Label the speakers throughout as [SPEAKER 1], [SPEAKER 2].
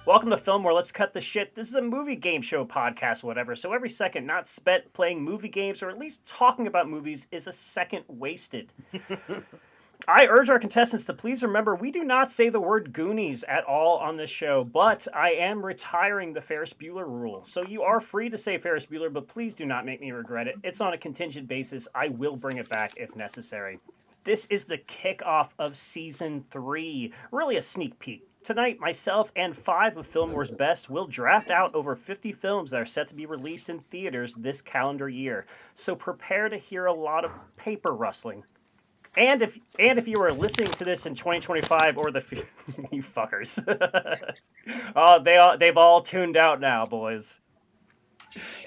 [SPEAKER 1] Welcome to Filmwar. Let's cut the shit. This is a movie game show podcast, whatever. So every second not spent playing movie games or at least talking about movies is a second wasted. I urge our contestants to please remember we do not say the word Goonies at all on this show, but I am retiring the Ferris Bueller rule. So you are free to say Ferris Bueller, but please do not make me regret it. It's on a contingent basis. I will bring it back if necessary. This is the kickoff of season 3, really a sneak peek. Tonight, myself and 5 of Filmwar's best will draft out over 50 films that are set to be released in theaters this calendar year. So prepare to hear a lot of paper rustling. And if you are listening to this in 2025 or you fuckers, they've all tuned out now, boys.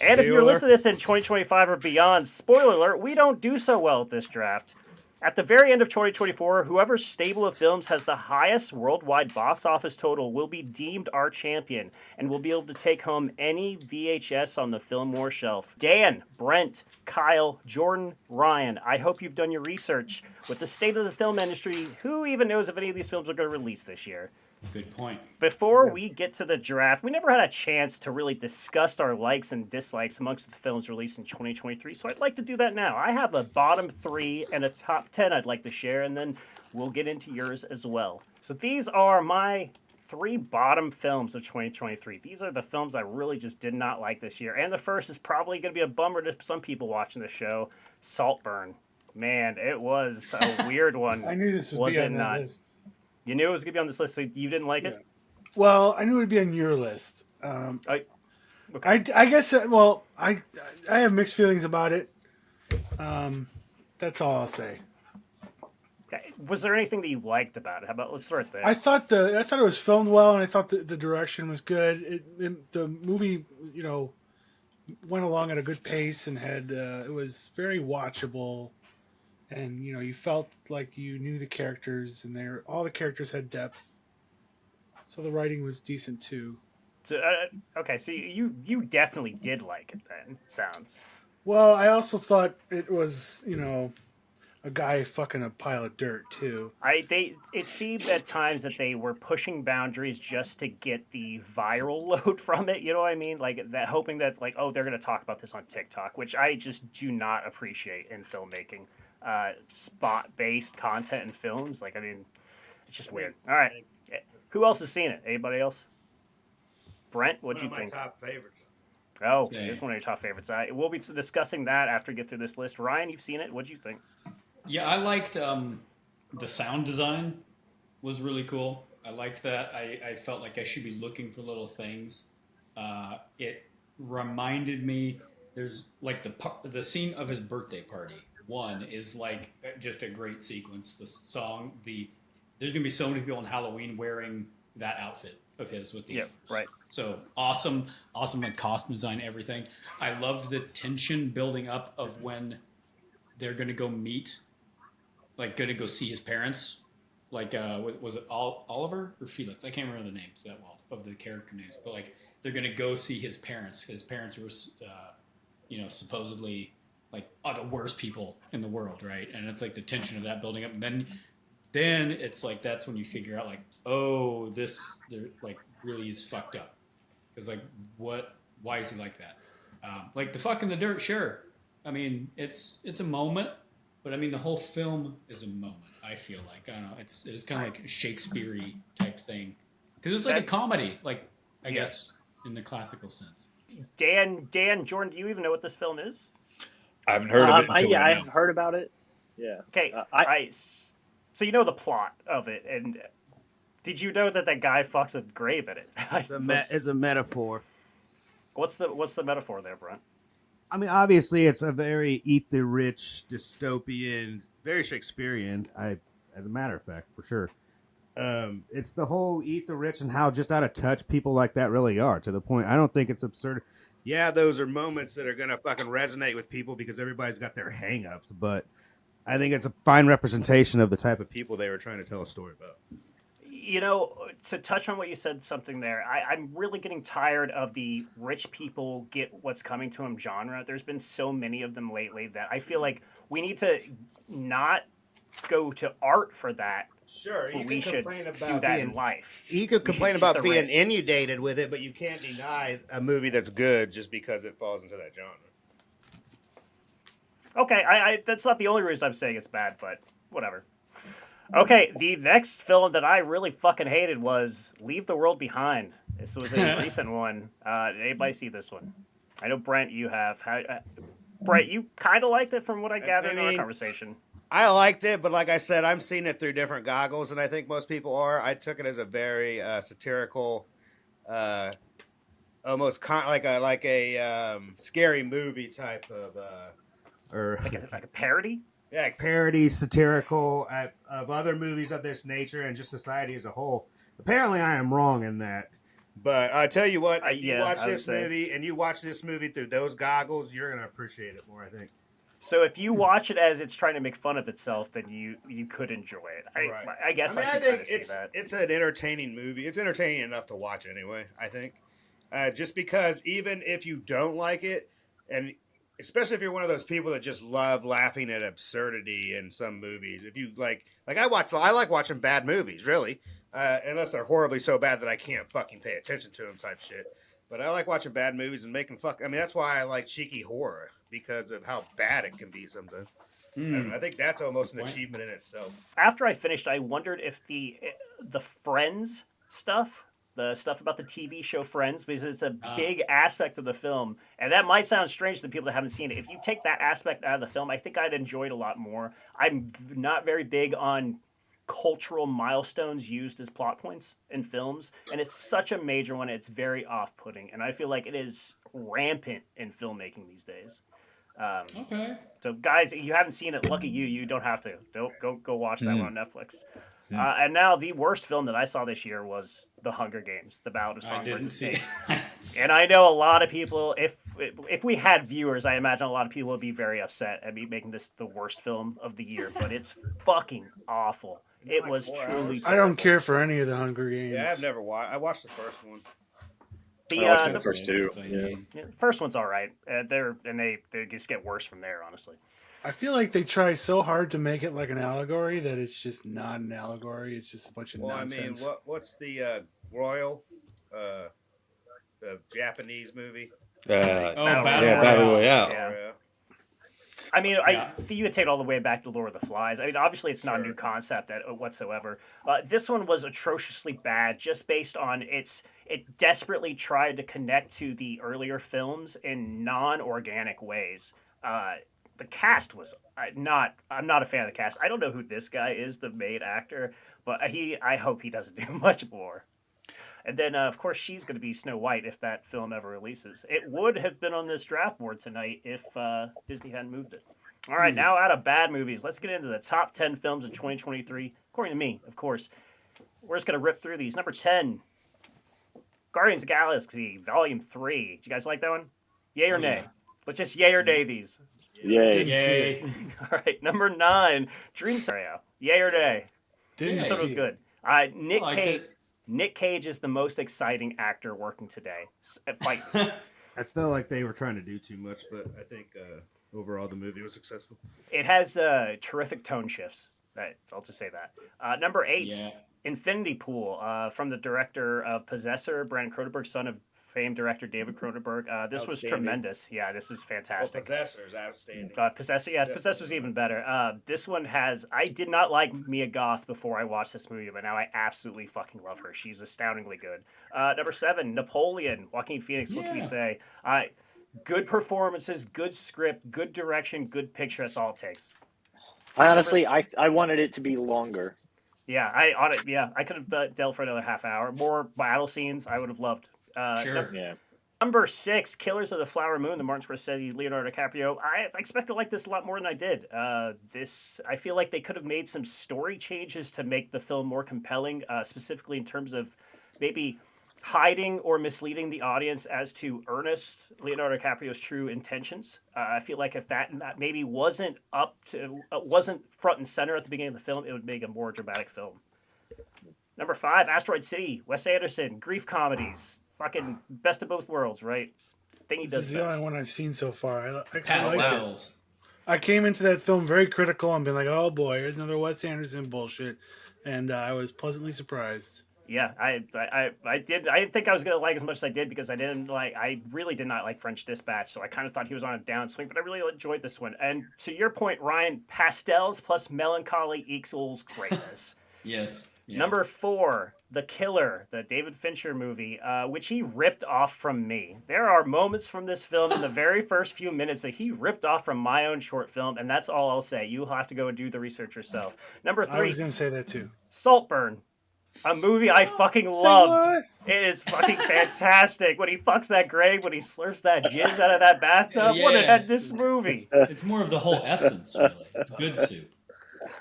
[SPEAKER 1] And if you're listening to this in 2025 or beyond, spoiler alert, we don't do so well at this draft. At the very end of 2024, whoever's stable of films has the highest worldwide box office total will be deemed our champion and will be able to take home any VHS on the Filmwar shelf. Dan, Brent, Kyle, Jordan, Ryan, I hope you've done your research. With the state of the film industry, who even knows if any of these films are going to release this year?
[SPEAKER 2] Good point.
[SPEAKER 1] Before we get to the draft, we never had a chance to really discuss our likes and dislikes amongst the films released in 2023, so I'd like to do that now. I have a bottom 3 and a top 10 I'd like to share, and then we'll get into yours as well. So these are my 3 bottom films of 2023. These are the films I really just did not like this year, and the first is probably going to be a bummer to some people watching the show, Saltburn. Man, it was a weird one.
[SPEAKER 3] I knew this would be on that list.
[SPEAKER 1] You knew it was going to be on this list, so you didn't like it?
[SPEAKER 3] Well, I knew it would be on your list.
[SPEAKER 1] Okay.
[SPEAKER 3] I guess, I have mixed feelings about it. That's all I'll say.
[SPEAKER 1] Okay. Was there anything that you liked about it? How about, let's start there.
[SPEAKER 3] I thought it was filmed well, and I thought the direction was good. The movie, went along at a good pace and had it was very watchable. And you felt like you knew the characters, and all the characters had depth. So the writing was decent too.
[SPEAKER 1] So okay, so you definitely did like it then. Sounds.
[SPEAKER 3] Well, I also thought it was a guy fucking a pile of dirt too.
[SPEAKER 1] It seemed at times that they were pushing boundaries just to get the viral load from it. You know what I mean? Like that, hoping that they're going to talk about this on TikTok, which I just do not appreciate in filmmaking. Spot-based content in films. It's just weird. All right. Who else has seen it? Anybody else? Brent, what'd you think?
[SPEAKER 4] One of my top favorites.
[SPEAKER 1] Oh, it's one of your top favorites. We'll be discussing that after we get through this list. Ryan, you've seen it. What'd you think?
[SPEAKER 2] Yeah, I liked the sound design was really cool. I liked that. I felt like I should be looking for little things. It reminded me, there's the scene of his birthday party. One is just a great sequence. The song, there's gonna be so many people on Halloween wearing that outfit of his with the ears.
[SPEAKER 1] Right.
[SPEAKER 2] So awesome costume design, everything. I loved the tension building up of when they're gonna go meet, gonna go see his parents. Was it Oliver or Felix? I can't remember the names that well of the character names, but they're gonna go see his parents. His parents were, supposedly the worst people in the world, right? And it's the tension of that building up, and then it's that's when you figure out this really is fucked up, because why is he like that? The fuck in the dirt, sure. I mean, it's a moment, but I mean the whole film is a moment. I feel I don't know. It was kind of like a Shakespeare-y type thing, because it's a comedy, I guess in the classical sense.
[SPEAKER 1] Dan, Jordan, do you even know what this film is?
[SPEAKER 4] I haven't heard of it.
[SPEAKER 5] I've heard about it. Yeah.
[SPEAKER 1] Okay. So you know the plot of it, and did you know that guy fucks a grave in it?
[SPEAKER 5] It's a metaphor.
[SPEAKER 1] What's the metaphor there, Brent?
[SPEAKER 5] I mean, obviously, it's a very eat the rich, dystopian, very Shakespearean. As a matter of fact, for sure. It's the whole eat the rich and how just out of touch people like that really are. To the point, I don't think it's absurd. Yeah, those are moments that are going to fucking resonate with people because everybody's got their hang-ups, but I think it's a fine representation of the type of people they were trying to tell a story about.
[SPEAKER 1] To touch on what you said something there, I'm really getting tired of the rich people get what's coming to them genre. There's been so many of them lately that I feel like we need to not go to art for that
[SPEAKER 5] Sure, you
[SPEAKER 1] we
[SPEAKER 5] can
[SPEAKER 1] should
[SPEAKER 5] complain
[SPEAKER 1] do
[SPEAKER 5] about
[SPEAKER 1] that
[SPEAKER 5] being
[SPEAKER 1] in life.
[SPEAKER 5] you could
[SPEAKER 1] We should
[SPEAKER 5] complain
[SPEAKER 1] eat
[SPEAKER 5] about
[SPEAKER 1] the
[SPEAKER 5] being
[SPEAKER 1] rich.
[SPEAKER 5] inundated with it, but you can't deny a movie that's good just because it falls into that genre.
[SPEAKER 1] Okay, I that's not the only reason I'm saying it's bad, but whatever. Okay, the next film that I really fucking hated was Leave the World Behind. This was a recent one. Anybody see this one? I know Brent, you have. Brent, you kind of liked it from what I gathered in our conversation.
[SPEAKER 5] I liked it, but like I said, I'm seeing it through different goggles than I think most people are. I took it as a very satirical, almost like a scary movie type of, or
[SPEAKER 1] like a parody.
[SPEAKER 5] Yeah, parody, satirical of other movies of this nature and just society as a whole. Apparently, I am wrong in that. But I tell you what, if you watch this movie and you watch this movie through those goggles, you're gonna appreciate it more, I think.
[SPEAKER 1] So if you watch it as it's trying to make fun of itself, then you could enjoy it. I guess I think
[SPEAKER 5] it's an entertaining movie. It's entertaining enough to watch anyway, I think. Just because even if you don't like it, and especially if you're one of those people that just love laughing at absurdity in some movies. If you like I like watching bad movies, really, unless they're horribly so bad that I can't fucking pay attention to them type shit. But I like watching bad movies and making I mean, that's why I like cheeky horror, because of how bad it can be sometimes. I think that's almost an achievement in itself.
[SPEAKER 1] After I finished, I wondered if the Friends stuff, the stuff about the TV show Friends, because it's a big aspect of the film, and that might sound strange to the people that haven't seen it. If you take that aspect out of the film, I think I'd enjoy it a lot more. I'm not very big on cultural milestones used as plot points in films, and it's such a major one. It's very off-putting, and I feel like it is rampant in filmmaking these days.
[SPEAKER 2] Okay.
[SPEAKER 1] So, guys, if you haven't seen it, lucky you. You don't have to. Don't go watch that one on Netflix. And now the worst film that I saw this year was The Hunger Games: The Ballad of Songbirds and Snakes. And I know a lot of people. If we had viewers, I imagine a lot of people would be very upset at me making this the worst film of the year. But it's fucking awful. It was truly terrible.
[SPEAKER 3] I don't care for any of the Hunger Games.
[SPEAKER 5] Yeah, I've never watched. I watched the first one.
[SPEAKER 4] I watched the first two.
[SPEAKER 1] Yeah, the first one's all right. They just get worse from there, honestly.
[SPEAKER 3] I feel like they try so hard to make it like an allegory that it's just not an allegory. It's just a bunch of nonsense.
[SPEAKER 5] I mean, what's the Royal, the Japanese movie?
[SPEAKER 2] Battle
[SPEAKER 4] Royale.
[SPEAKER 1] Yeah. I mean, you would take it all the way back to Lord of the Flies. I mean, obviously, it's not a new concept whatsoever. This one was atrociously bad, just based on it desperately tried to connect to the earlier films in non-organic ways. The cast was I'm not a fan of the cast. I don't know who this guy is, the main actor, but I hope he doesn't do much more. And then, of course, she's going to be Snow White if that film ever releases. It would have been on this draft board tonight if Disney hadn't moved it. All right, now out of bad movies, let's get into the top 10 films in 2023, according to me, of course. We're just going to rip through these. Number 10, Guardians of the Galaxy, Volume 3. Did you guys like that one? Yay or nay? Let's just yay or nay these.
[SPEAKER 2] Yay.
[SPEAKER 1] All right, number 9, Dream Scenario. Yay or nay?
[SPEAKER 3] Didn't
[SPEAKER 1] So it was good. Nick Cage is the most exciting actor working today. Fight.
[SPEAKER 5] I felt like they were trying to do too much, but I think overall the movie was successful.
[SPEAKER 1] It has terrific tone shifts. I'll just say that. Number 8, Infinity Pool, from the director of Possessor, Brandon Cronenberg, son of famed director David Cronenberg. This was tremendous. Yeah, this is fantastic.
[SPEAKER 5] Well, Possessor is outstanding.
[SPEAKER 1] Possessor's even better. This one I did not like Mia Goth before I watched this movie, but now I absolutely fucking love her. She's astoundingly good. Number 7, Napoleon, Joaquin Phoenix. What can we say? Good performances, good script, good direction, good picture. That's all it takes.
[SPEAKER 6] Honestly, I wanted it to be longer.
[SPEAKER 1] Yeah, I could have dealt for another half hour. More battle scenes, I would have loved. Number 6, Killers of the Flower Moon, the Martin Scorsese, Leonardo DiCaprio. I expect to like this a lot more than I did. I feel like they could have made some story changes to make the film more compelling, specifically in terms of maybe hiding or misleading the audience as to Ernest, Leonardo DiCaprio's true intentions. I feel like if that maybe wasn't front and center at the beginning of the film, it would make a more dramatic film. Number 5, Asteroid City, Wes Anderson, grief comedies. Fucking best of both worlds, right?
[SPEAKER 3] This is the only one I've seen so far. I
[SPEAKER 2] Past
[SPEAKER 3] liked
[SPEAKER 2] levels.
[SPEAKER 3] it. I came into that film very critical and been like, oh boy, here's another Wes Anderson bullshit. and I was pleasantly surprised.
[SPEAKER 1] Yeah, I did. I didn't think I was gonna like as much as I did because I really did not like French Dispatch, so I kind of thought he was on a downswing. But I really enjoyed this one. And to your point, Ryan, pastels plus melancholy equals greatness.
[SPEAKER 2] Yes. Yeah.
[SPEAKER 1] Number 4, The Killer, the David Fincher movie, which he ripped off from me. There are moments from this film in the very first few minutes that he ripped off from my own short film, and that's all I'll say. You'll have to go and do the research yourself. Number
[SPEAKER 3] I was
[SPEAKER 1] 3,
[SPEAKER 3] going to say that too.
[SPEAKER 1] Saltburn, a movie I fucking loved. It is fucking fantastic. When he fucks that grave, when he slurps that jizz out of that bathtub, what a head this movie.
[SPEAKER 2] It's more of the whole essence, really. It's good soup.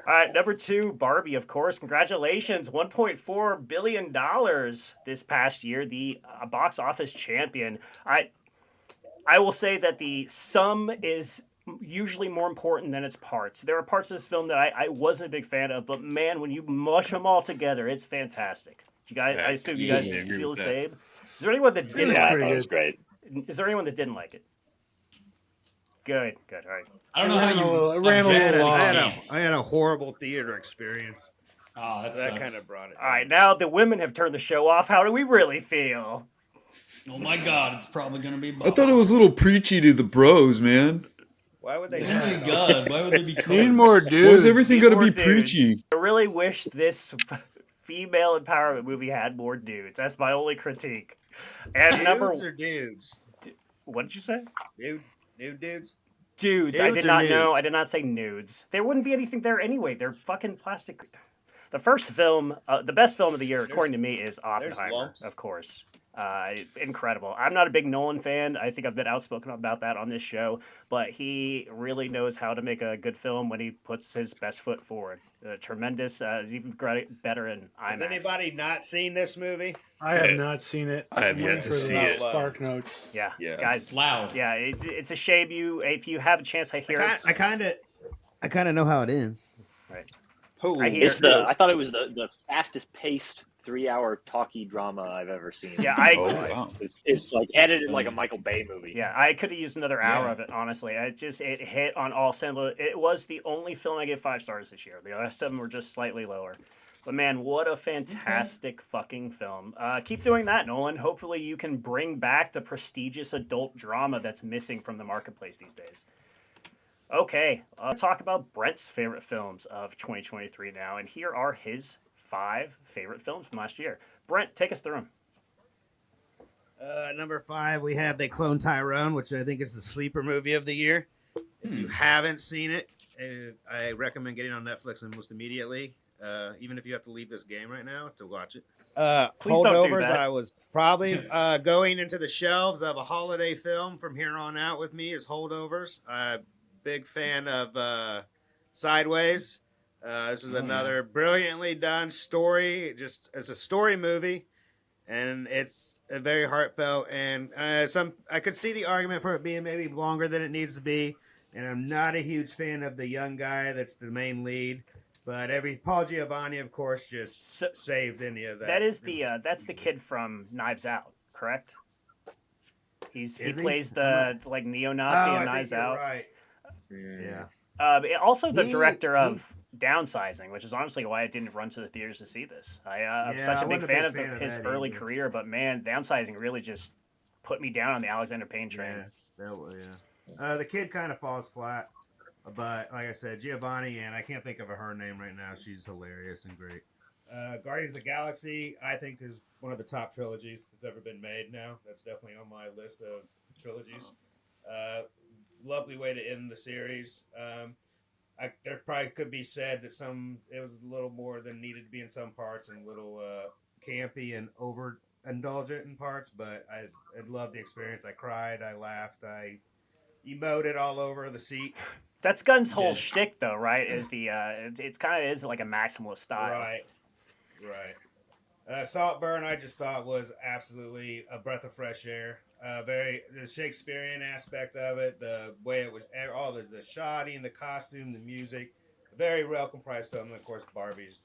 [SPEAKER 1] All right, number 2, Barbie, of course. Congratulations, $1.4 billion this past year, the box office champion. I will say that the sum is usually more important than its parts. There are parts of this film that I wasn't a big fan of, but man, when you mush them all together, it's fantastic. You guys, I assume you guys feel the same. Is there anyone that didn't
[SPEAKER 6] Yeah, I
[SPEAKER 1] like
[SPEAKER 6] thought
[SPEAKER 1] it?
[SPEAKER 6] it was great.
[SPEAKER 1] Is there anyone that didn't like it? Good. All right.
[SPEAKER 2] I don't know how you.
[SPEAKER 3] It ran a little long.
[SPEAKER 5] I had a horrible theater experience.
[SPEAKER 2] Oh,
[SPEAKER 5] So that kind of brought it.
[SPEAKER 1] All right, now the women have turned the show off. How do we really feel?
[SPEAKER 2] Oh my God, it's probably gonna be.
[SPEAKER 4] I thought it was a little preachy to the bros, man.
[SPEAKER 5] Why would they?
[SPEAKER 2] Oh my God, why would they be?
[SPEAKER 3] Need more dudes.
[SPEAKER 4] Why is everything got to
[SPEAKER 1] More
[SPEAKER 4] be
[SPEAKER 1] dudes.
[SPEAKER 4] preachy?
[SPEAKER 1] I really wish this female empowerment movie had more dudes. That's my only critique. And number
[SPEAKER 5] Dudes or dudes?
[SPEAKER 1] what did you say?
[SPEAKER 5] Nude dudes?
[SPEAKER 1] Dudes. I
[SPEAKER 5] Nudes
[SPEAKER 1] did
[SPEAKER 5] or
[SPEAKER 1] not know.
[SPEAKER 5] nudes?
[SPEAKER 1] I did not say nudes. There wouldn't be anything there anyway. They're fucking plastic. The first film, the best film of the year, according to me, is Oppenheimer,
[SPEAKER 5] lumps.
[SPEAKER 1] of course. Incredible. I'm not a big Nolan fan. I think I've been outspoken about that on this show, but he really knows how to make a good film when he puts his best foot forward. Tremendous. He's even better in IMAX.
[SPEAKER 5] Has anybody not seen this movie?
[SPEAKER 3] I have not seen it.
[SPEAKER 4] I have
[SPEAKER 3] I'm
[SPEAKER 4] yet
[SPEAKER 3] waiting
[SPEAKER 4] to
[SPEAKER 3] for the
[SPEAKER 4] see it.
[SPEAKER 3] Spark notes.
[SPEAKER 1] Yeah,
[SPEAKER 4] Yeah.
[SPEAKER 1] guys.
[SPEAKER 2] It's loud.
[SPEAKER 1] Yeah, it's a shame if you have a chance. I hear
[SPEAKER 5] I kind of know how it ends.
[SPEAKER 1] Right.
[SPEAKER 4] Holy
[SPEAKER 1] I hear-
[SPEAKER 6] I thought it was the fastest paced 3-hour talkie drama I've ever seen.
[SPEAKER 1] Yeah,
[SPEAKER 4] Oh, wow.
[SPEAKER 6] It's like edited like a Michael Bay movie.
[SPEAKER 1] Yeah, I could have used another hour
[SPEAKER 2] Yeah.
[SPEAKER 1] of it, honestly. It hit on all cylinders. It was the only film I gave 5 stars this year. The rest of them were just slightly lower. But man, what a fantastic fucking film. Keep doing that, Nolan. Hopefully you can bring back the prestigious adult drama that's missing from the marketplace these days. Okay, let's talk about Brent's favorite films of 2023 now. And here are his 5 favorite films from last year. Brent, take us through them.
[SPEAKER 5] Number 5, we have They Clone Tyrone, which I think is the sleeper movie of the year. If you haven't seen it, I recommend getting on Netflix almost immediately. Even if you have to leave this game right now to watch it.
[SPEAKER 1] Please don't do
[SPEAKER 5] Holdovers,
[SPEAKER 1] that.
[SPEAKER 5] I was probably going into the shelves of a holiday film from here on out with me is Holdovers. Big fan of Sideways. This is another brilliantly done story. It's a story movie, and it's a very heartfelt. And I could see the argument for it being maybe longer than it needs to be. And I'm not a huge fan of the young guy that's the main lead. But Paul Giovanni, of course, just saves any of that.
[SPEAKER 1] That is that's the kid from Knives Out, correct? He plays the like neo-Nazi in Knives Out.
[SPEAKER 5] Right.
[SPEAKER 3] Yeah.
[SPEAKER 1] Also the director of Downsizing, which is honestly why I didn't run to the theaters to see this. I'm such a big fan of his early career, but man, Downsizing really just put me down on the Alexander Payne train.
[SPEAKER 5] The kid kind of falls flat. But like I said, Giovanni, and I can't think of her name right now. She's hilarious and great. Guardians of the Galaxy, I think, is one of the top trilogies that's ever been made now. That's definitely on my list of trilogies. Lovely way to end the series. There probably could be said that it was a little more than needed to be in some parts and a little campy and overindulgent in parts, but I loved the experience. I cried, I laughed, I emoted all over the seat.
[SPEAKER 1] That's Gunn's whole shtick, though, right? Is it's kind of is like a maximalist style.
[SPEAKER 5] Right. Saltburn, I just thought was absolutely a breath of fresh air. The Shakespearean aspect of it, the way it was, all the shotting, the costume, the music, very welcome price film, and of course Barbie's.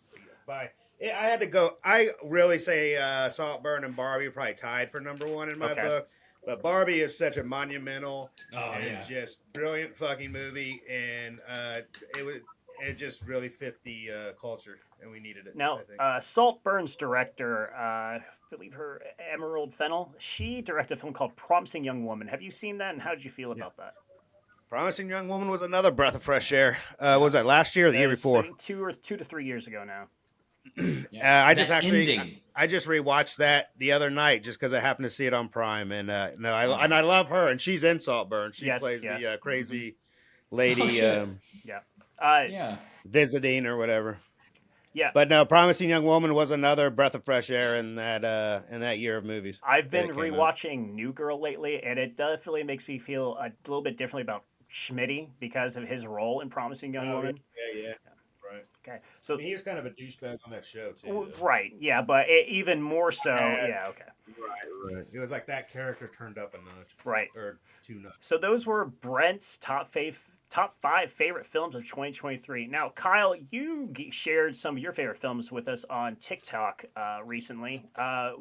[SPEAKER 5] I had to go. I really say Saltburn and Barbie are probably tied for number 1 in my book. But Barbie is such a monumental and just brilliant fucking movie, and it just really fit the culture, and we needed it.
[SPEAKER 1] Now,
[SPEAKER 5] I think.
[SPEAKER 1] Saltburn's director, I believe her Emerald Fennell, she directed a film called Promising Young Woman. Have you seen that, and how did you feel about that?
[SPEAKER 5] Promising Young Woman was another breath of fresh air. Was that last year or the year before?
[SPEAKER 1] 2 to 3 years ago now.
[SPEAKER 5] I just
[SPEAKER 2] That
[SPEAKER 5] actually,
[SPEAKER 2] ending.
[SPEAKER 5] I just rewatched that the other night just because I happened to see it on Prime, and no, I love her, and she's in Saltburn. She
[SPEAKER 1] Yes,
[SPEAKER 5] plays
[SPEAKER 1] yeah.
[SPEAKER 5] the crazy lady
[SPEAKER 2] Oh, shit.
[SPEAKER 1] Yeah.
[SPEAKER 2] Yeah.
[SPEAKER 5] visiting or whatever.
[SPEAKER 1] Yeah.
[SPEAKER 5] But no, Promising Young Woman was another breath of fresh air in that year of movies.
[SPEAKER 1] I've been
[SPEAKER 5] that came out.
[SPEAKER 1] rewatching New Girl lately, and it definitely makes me feel a little bit differently about Schmitty because of his role in Promising Young Woman.
[SPEAKER 5] Yeah, right.
[SPEAKER 1] Okay, so
[SPEAKER 5] He was kind of a douchebag on that show too. though.
[SPEAKER 1] right, yeah, but even more so, yeah, okay,
[SPEAKER 5] Right. It was like that character turned up a notch,
[SPEAKER 1] right.
[SPEAKER 5] or 2 notches.
[SPEAKER 1] So those were Brent's top 5 favorite films of 2023. Now, Kyle, you shared some of your favorite films with us on TikTok recently.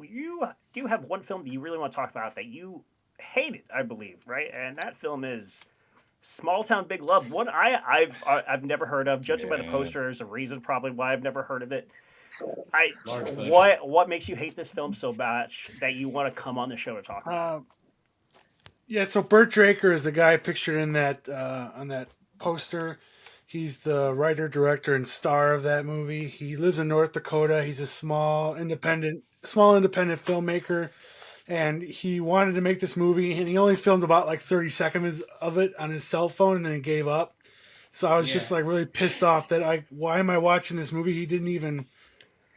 [SPEAKER 1] You do have one film that you really want to talk about that you hated, I believe, right? And that film is Small Town Big Love. One I've never heard of. Judging by the poster, there's a reason probably why I've never heard of it.
[SPEAKER 2] Large pleasure.
[SPEAKER 1] What makes you hate this film so much that you want to come on the show to talk about?
[SPEAKER 3] Yeah, so Burt Draker is the guy pictured in that on that poster. He's the writer, director, and star of that movie. He lives in North Dakota. He's a small independent filmmaker, and he wanted to make this movie, and he only filmed about like 30 seconds of it on his cell phone, and then he gave up. So I was just like really pissed off that why am I watching this movie? He didn't even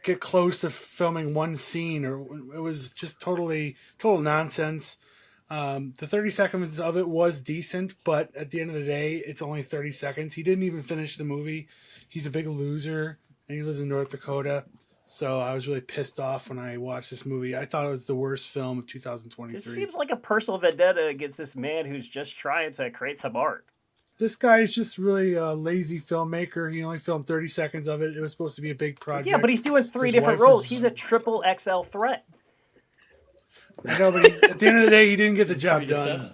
[SPEAKER 3] get close to filming one scene, or it was just total nonsense. The 30 seconds of it was decent, but at the end of the day, it's only 30 seconds. He didn't even finish the movie. He's a big loser, and he lives in North Dakota. So I was really pissed off when I watched this movie. I thought it was the worst film of 2023.
[SPEAKER 1] This seems like a personal vendetta against this man who's just trying to create some art.
[SPEAKER 3] This guy is just really a lazy filmmaker. He only filmed 30 seconds of it. It was supposed to be a big project.
[SPEAKER 1] Yeah, but he's doing 3
[SPEAKER 3] His
[SPEAKER 1] different
[SPEAKER 3] wife
[SPEAKER 1] roles.
[SPEAKER 3] is-
[SPEAKER 1] He's a triple XL threat.
[SPEAKER 3] I know, but at the end of the day, he didn't get the job
[SPEAKER 2] 3 to
[SPEAKER 3] done.
[SPEAKER 2] 7.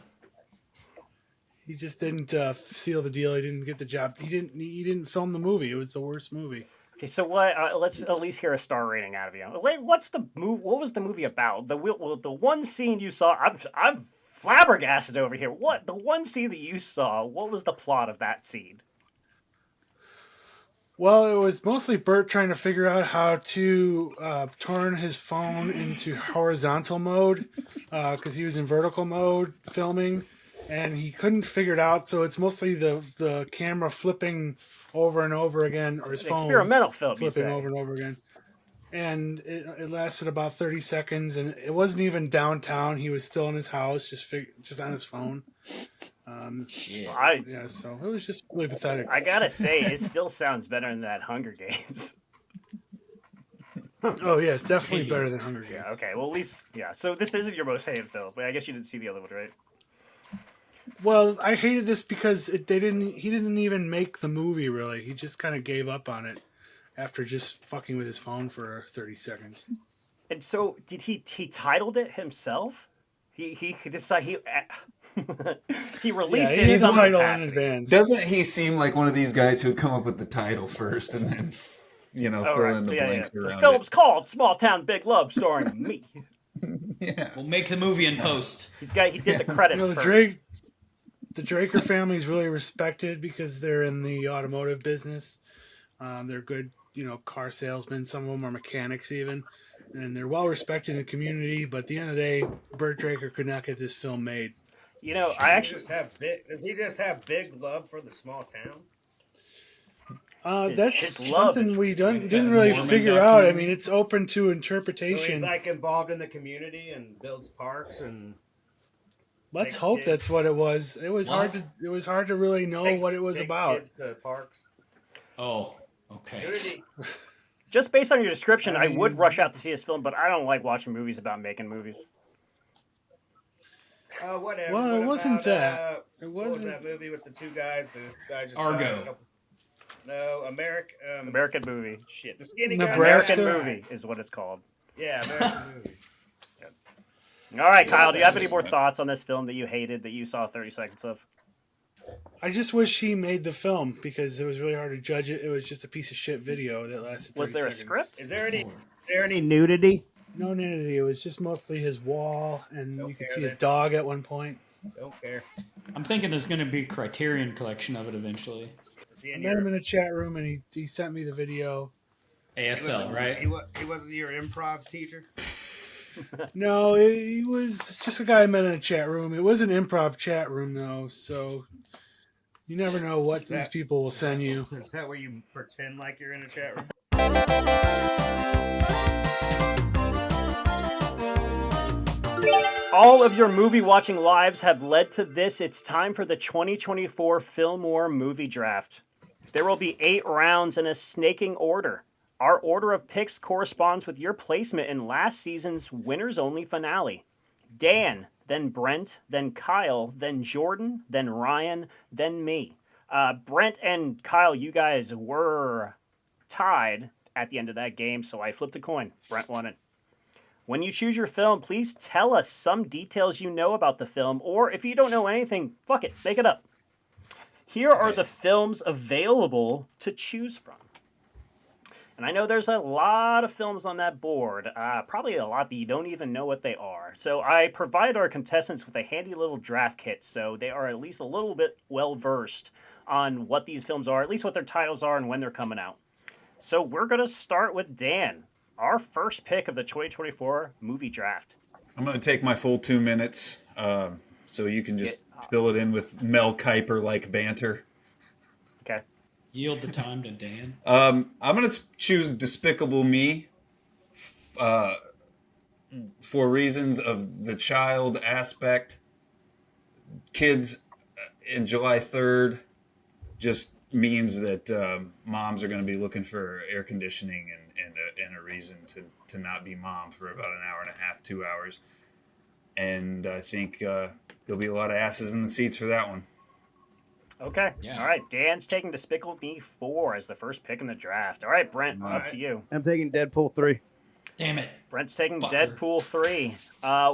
[SPEAKER 3] He just didn't seal the deal. He didn't get the job. He didn't film the movie. It was the worst movie.
[SPEAKER 1] Okay, so what? Let's at least hear a star rating out of you. What's the movie? What was the movie about? The one scene you saw. I'm flabbergasted over here. What the one scene that you saw? What was the plot of that scene?
[SPEAKER 3] Well, it was mostly Bert trying to figure out how to turn his phone into horizontal mode because he was in vertical mode filming, and he couldn't figure it out. So it's mostly the camera flipping over and over again, or his
[SPEAKER 1] An
[SPEAKER 3] phone
[SPEAKER 1] experimental film, you
[SPEAKER 3] flipping
[SPEAKER 1] say?
[SPEAKER 3] over and over again. And it lasted about 30 seconds, and it wasn't even downtown. He was still in his house, just on his phone.
[SPEAKER 2] Shit.
[SPEAKER 3] Yeah, so it was just really pathetic.
[SPEAKER 1] I gotta say, it still sounds better than that Hunger Games.
[SPEAKER 3] Oh yeah, it's definitely better than Hunger Games.
[SPEAKER 1] Yeah. Okay. Well, at least yeah. So this isn't your most hated film. I guess you didn't see the other one, right?
[SPEAKER 3] Well, I hated this because he didn't even make the movie really. He just kind of gave up on it after just fucking with his phone for 30 seconds.
[SPEAKER 1] And so, did he titled it himself? He decided he released
[SPEAKER 3] Yeah,
[SPEAKER 1] it
[SPEAKER 3] he
[SPEAKER 1] in
[SPEAKER 3] did the
[SPEAKER 1] some
[SPEAKER 3] title in
[SPEAKER 1] capacity.
[SPEAKER 3] advance.
[SPEAKER 4] Doesn't he seem like one of these guys who would come up with the title first and then,
[SPEAKER 1] Oh,
[SPEAKER 4] fill
[SPEAKER 1] right.
[SPEAKER 4] in the blanks
[SPEAKER 1] The
[SPEAKER 4] around
[SPEAKER 1] film's
[SPEAKER 4] it?
[SPEAKER 1] called Small Town Big Love, starring me.
[SPEAKER 4] Yeah.
[SPEAKER 2] We'll make the movie in post.
[SPEAKER 1] He did the credits
[SPEAKER 3] You know,
[SPEAKER 1] first.
[SPEAKER 3] the Draker family is really respected because they're in the automotive business. They're good, car salesmen. Some of them are mechanics even, and they're well respected in the community. But at the end of the day, Burt Draker could not get this film made.
[SPEAKER 1] I actually
[SPEAKER 5] Does he just have big love for the small town?
[SPEAKER 3] That's
[SPEAKER 1] his love
[SPEAKER 3] something
[SPEAKER 1] is-
[SPEAKER 3] we didn't
[SPEAKER 2] that
[SPEAKER 3] really
[SPEAKER 2] Mormon
[SPEAKER 3] figure out. I
[SPEAKER 2] documentary?
[SPEAKER 3] mean, it's open to
[SPEAKER 5] So
[SPEAKER 3] interpretation.
[SPEAKER 5] he's like involved in the community and builds parks and
[SPEAKER 3] Let's
[SPEAKER 5] takes
[SPEAKER 3] hope
[SPEAKER 5] kids.
[SPEAKER 3] that's what it was. It was
[SPEAKER 2] What?
[SPEAKER 3] hard to really know what it was
[SPEAKER 5] takes
[SPEAKER 3] about.
[SPEAKER 5] Kids to parks.
[SPEAKER 2] Oh, okay.
[SPEAKER 5] Community.
[SPEAKER 1] just based on your description, I
[SPEAKER 3] mean-
[SPEAKER 1] would rush out to see this film, but I don't like watching movies about making movies.
[SPEAKER 5] Whatever.
[SPEAKER 3] Well, it
[SPEAKER 5] What
[SPEAKER 3] wasn't
[SPEAKER 5] about,
[SPEAKER 3] that. It
[SPEAKER 5] What was
[SPEAKER 3] wasn't.
[SPEAKER 5] that movie with the 2 guys? The guy just
[SPEAKER 2] Argo.
[SPEAKER 5] died a couple- No,
[SPEAKER 1] American movie.
[SPEAKER 5] Shit, the skinny guy.
[SPEAKER 3] Nebraska?
[SPEAKER 1] American movie is what it's called.
[SPEAKER 5] Yeah, American movie.
[SPEAKER 1] All right, Kyle, do you have
[SPEAKER 4] that's
[SPEAKER 1] any
[SPEAKER 4] it,
[SPEAKER 1] more
[SPEAKER 4] man.
[SPEAKER 1] thoughts on this film that you hated that you saw 30 seconds of?
[SPEAKER 3] I just wish he made the film because it was really hard to judge it. It was just a piece of shit video that lasted 30
[SPEAKER 1] Was there a
[SPEAKER 3] seconds.
[SPEAKER 1] script?
[SPEAKER 5] Is there any nudity?
[SPEAKER 3] No nudity. It was just mostly his wall, and
[SPEAKER 5] Don't
[SPEAKER 3] you could
[SPEAKER 5] care
[SPEAKER 3] see his
[SPEAKER 5] then.
[SPEAKER 3] dog at one point.
[SPEAKER 5] Don't care.
[SPEAKER 2] I'm thinking there's going to be a Criterion collection of it eventually.
[SPEAKER 5] Is he
[SPEAKER 3] I
[SPEAKER 5] in
[SPEAKER 3] met
[SPEAKER 5] your,
[SPEAKER 3] him in a chat room, and he sent me the video.
[SPEAKER 2] ASL, right?
[SPEAKER 5] He wasn't your improv teacher.
[SPEAKER 3] No, he was just a guy I met in a chat room. It was an improv chat room, though, so you never know what
[SPEAKER 5] Is
[SPEAKER 3] these
[SPEAKER 5] that-
[SPEAKER 3] people will send you.
[SPEAKER 5] Is that where you pretend like you're in a chat room?
[SPEAKER 1] All of your movie watching lives have led to this. It's time for the 2024 Filmwar movie draft. There will be 8 rounds in a snaking order. Our order of picks corresponds with your placement in last season's winners only finale. Dan, then Brent, then Kyle, then Jordan, then Ryan, then me. Brent and Kyle, you guys were tied at the end of that game, so I flipped a coin. Brent won it. When you choose your film, please tell us some details you know about the film, or if you don't know anything, fuck it, make it up. Here are the films available to choose from. And I know there's a lot of films on that board, probably a lot that you don't even know what they are. So I provide our contestants with a handy little draft kit, so they are at least a little bit well-versed on what these films are, at least what their titles are and when they're coming out. So we're going to start with Dan. Our first pick of the 2024 movie draft.
[SPEAKER 4] I'm going to take my full 2 minutes, so you can just fill it in with Mel Kiper-like banter.
[SPEAKER 1] Okay.
[SPEAKER 2] Yield the time to Dan.
[SPEAKER 4] I'm going to choose Despicable Me for reasons of the child aspect. Kids in July 3rd just means that moms are going to be looking for air conditioning and a reason to not be mom for about an hour and a half, 2 hours. And I think there'll be a lot of asses in the seats for that one.
[SPEAKER 1] Okay.
[SPEAKER 2] Yeah.
[SPEAKER 1] All right. Dan's taking Despicable Me 4 as the first pick in the draft. All right, Brent, up to you.
[SPEAKER 5] I'm taking Deadpool 3.
[SPEAKER 2] Damn it.
[SPEAKER 1] Brent's taking
[SPEAKER 2] Fucker.
[SPEAKER 1] Deadpool 3.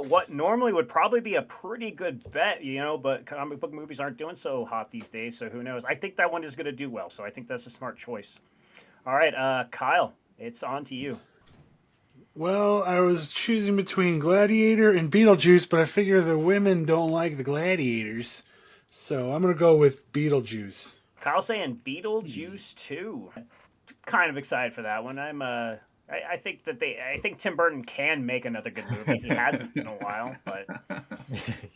[SPEAKER 1] What normally would probably be a pretty good bet, but comic book movies aren't doing so hot these days, so who knows? I think that one is going to do well, so I think that's a smart choice. All right, Kyle, it's on to you.
[SPEAKER 3] Well, I was choosing between Gladiator and Beetlejuice, but I figure the women don't like the gladiators, so I'm going to go with Beetlejuice.
[SPEAKER 1] Kyle saying Beetlejuice 2. Kind of excited for that one. I think Tim Burton can make another good movie. He hasn't in a while, but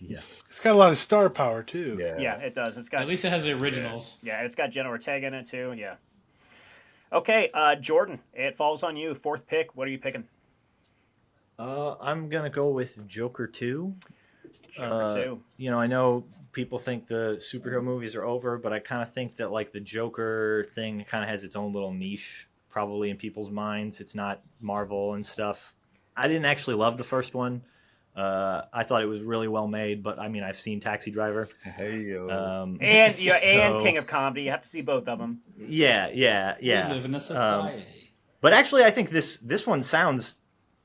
[SPEAKER 5] Yeah.
[SPEAKER 3] It's got a lot of star power, too.
[SPEAKER 1] yeah, it does. It's got
[SPEAKER 2] At least it has the originals.
[SPEAKER 1] yeah, it's got Jenna Ortega in it too. Yeah. Okay, Jordan, it falls on you. 4th pick. What are you picking?
[SPEAKER 7] I'm gonna go with Joker 2.
[SPEAKER 1] Joker 2.
[SPEAKER 7] I know people think the superhero movies are over, but I kind of think that like the Joker thing kind of has its own little niche, probably in people's minds. It's not Marvel and stuff. I didn't actually love the first one. I thought it was really well made, but I mean, I've seen Taxi Driver.
[SPEAKER 4] Hey, yo.
[SPEAKER 1] And
[SPEAKER 7] so-
[SPEAKER 1] King of Comedy. You have to see both of them.
[SPEAKER 7] Yeah.
[SPEAKER 2] We live in a society.
[SPEAKER 7] But actually, I think this one sounds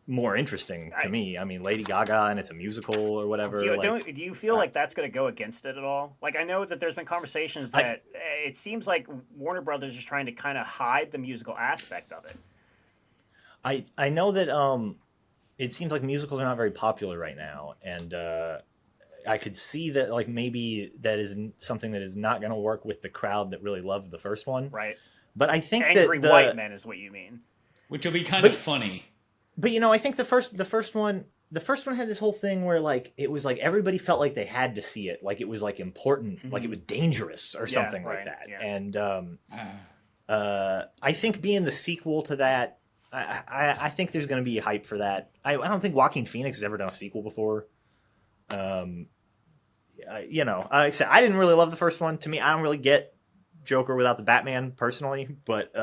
[SPEAKER 7] more interesting to
[SPEAKER 1] I-
[SPEAKER 7] me. I mean, Lady Gaga and it's a musical or whatever.
[SPEAKER 1] Do you feel like that's going to go against it at all? Like, I know that there's been conversations that it seems like Warner Brothers is trying to kind of hide the musical aspect of it.
[SPEAKER 7] I know that it seems like musicals are not very popular right now, and I could see that like maybe that is something that is not going to work with the crowd that really loved the first one.
[SPEAKER 1] Right.
[SPEAKER 7] But I think
[SPEAKER 1] Angry
[SPEAKER 7] that
[SPEAKER 1] white men is what you mean.
[SPEAKER 2] Which will be kind of funny.
[SPEAKER 7] But I think the first one had this whole thing where like it was like everybody felt like they had to see it, like it was like important, like it was dangerous or something like
[SPEAKER 1] right,
[SPEAKER 7] that.
[SPEAKER 1] yeah.
[SPEAKER 7] And I think being the sequel to that, I think there's going to be hype for that. I don't think Joaquin Phoenix has ever done a sequel before. Like I said, I didn't really love the first one. To me, I don't really get Joker without the Batman personally, but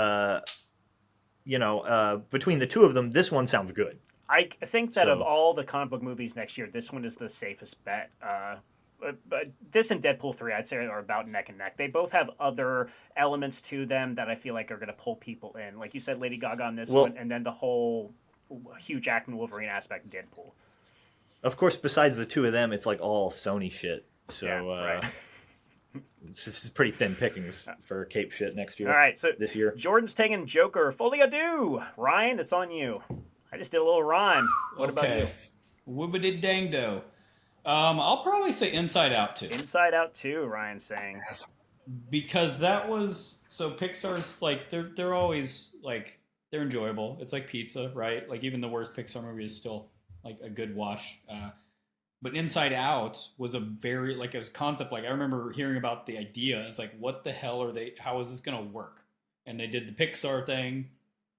[SPEAKER 7] between the two of them, this one sounds good.
[SPEAKER 1] I think that of
[SPEAKER 7] So-
[SPEAKER 1] all the comic book movies next year, this one is the safest bet. But this and Deadpool 3, I'd say, are about neck and neck. They both have other elements to them that I feel like are going to pull people in. Like you said, Lady Gaga on this one, and then the whole Hugh Jackman Wolverine aspect of Deadpool.
[SPEAKER 7] Of course, besides the two of them, it's like all Sony shit. So,
[SPEAKER 1] Yeah, right.
[SPEAKER 7] This is pretty thin pickings for Cape shit next year.
[SPEAKER 1] All right, so
[SPEAKER 7] This year.
[SPEAKER 1] Jordan's taking Joker. Folie à deux. Ryan, it's on you. I just did a little rhyme. What about you?
[SPEAKER 2] Woobity dang do. I'll probably say Inside Out too.
[SPEAKER 1] Inside Out 2, Ryan's saying.
[SPEAKER 2] Because that was so Pixar's like they're always like they're enjoyable. It's like pizza, right? Like even the worst Pixar movie is still like a good watch. But Inside Out was a very like as a concept. Like I remember hearing about the idea. It's like what the hell are they? How is this going to work? And they did the Pixar thing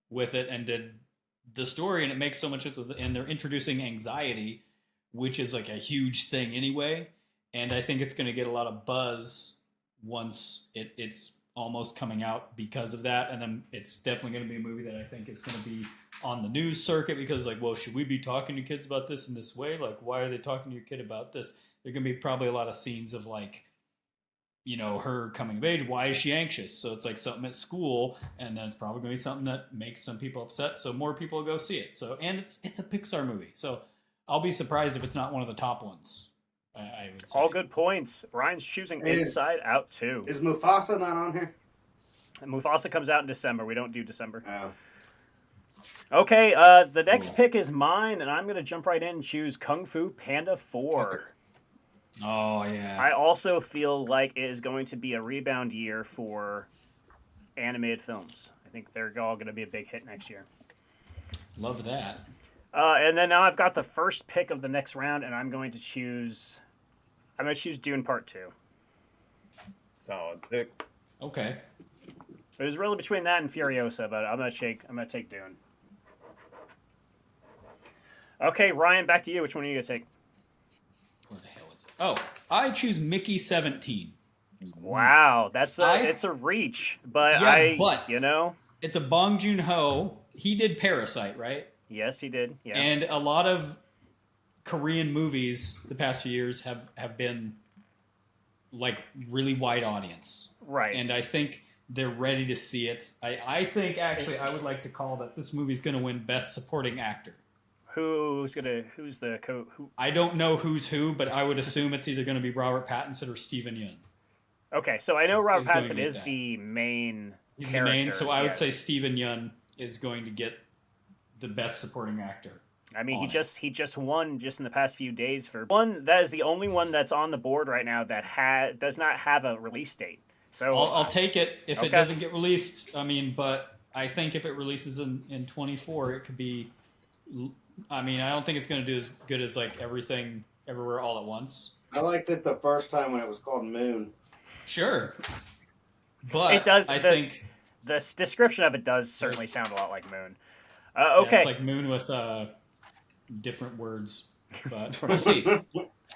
[SPEAKER 2] with it and did the story, and it makes so much of it. And they're introducing anxiety, which is like a huge thing anyway. And I think it's going to get a lot of buzz once it's almost coming out because of that. And then it's definitely going to be a movie that I think is going to be on the news circuit because like, well, should we be talking to kids about this in this way? Like, why are they talking to your kid about this? There are going to be probably a lot of scenes of like, you know, her coming of age. Why is she anxious? So it's like something at school, and then it's probably going to be something that makes some people upset. So more people will go see it. So, and it's a Pixar movie. So I'll be surprised if it's not one of the top ones. I would say.
[SPEAKER 1] All good points. Ryan's choosing Inside Out 2.
[SPEAKER 5] Is Mufasa not on here?
[SPEAKER 1] And Mufasa comes out in December. We don't do December.
[SPEAKER 5] Oh.
[SPEAKER 1] Okay, the next pick is mine, and I'm going to jump right in and choose Kung Fu Panda 4.
[SPEAKER 2] Oh, yeah.
[SPEAKER 1] I also feel like it is going to be a rebound year for animated films. I think they're all going to be a big hit next year.
[SPEAKER 2] Love that.
[SPEAKER 1] And then now I've got the first pick of the next round, and I'm going to choose Dune Part 2.
[SPEAKER 4] Solid pick.
[SPEAKER 2] Okay.
[SPEAKER 1] It was really between that and Furiosa, but I'm gonna take Dune. Okay, Ryan, back to you. Which one are you gonna take?
[SPEAKER 2] Where the hell is it? Oh, I choose Mickey 17.
[SPEAKER 1] Wow, it's a reach, but you know,
[SPEAKER 2] it's a Bong Joon-ho. He did Parasite, right?
[SPEAKER 1] Yes, he did. Yeah,
[SPEAKER 2] And a lot of Korean movies the past few years have been like really wide audience,
[SPEAKER 1] right.
[SPEAKER 2] And I think they're ready to see it. I think actually I would like to call that this movie's going to win Best Supporting Actor.
[SPEAKER 1] Who's the who?
[SPEAKER 2] I don't know who's who, but I would assume it's either going to be Robert Pattinson or Steven Yeun.
[SPEAKER 1] Okay, so I know Robert
[SPEAKER 2] He's going
[SPEAKER 1] Pattinson
[SPEAKER 2] to get
[SPEAKER 1] is
[SPEAKER 2] that.
[SPEAKER 1] the main
[SPEAKER 2] He's
[SPEAKER 1] character.
[SPEAKER 2] the main, so I would
[SPEAKER 1] yes.
[SPEAKER 2] say Steven Yeun is going to get the Best Supporting Actor.
[SPEAKER 1] I mean,
[SPEAKER 2] on
[SPEAKER 1] he just won just in the past few days for one. That is the only one that's on the board right now that does not have a release date. So
[SPEAKER 2] I'll take it if
[SPEAKER 1] okay.
[SPEAKER 2] it doesn't get released. I mean, but I think if it releases in 24, it could be. I mean, I don't think it's going to do as good as like Everything Everywhere All at Once.
[SPEAKER 5] I liked it the first time when it was called Moon.
[SPEAKER 2] Sure, but
[SPEAKER 1] It does.
[SPEAKER 2] I think
[SPEAKER 1] the description of it does certainly sound a lot like Moon.
[SPEAKER 2] yeah,
[SPEAKER 1] Okay.
[SPEAKER 2] it's like Moon with different words, but we'll see.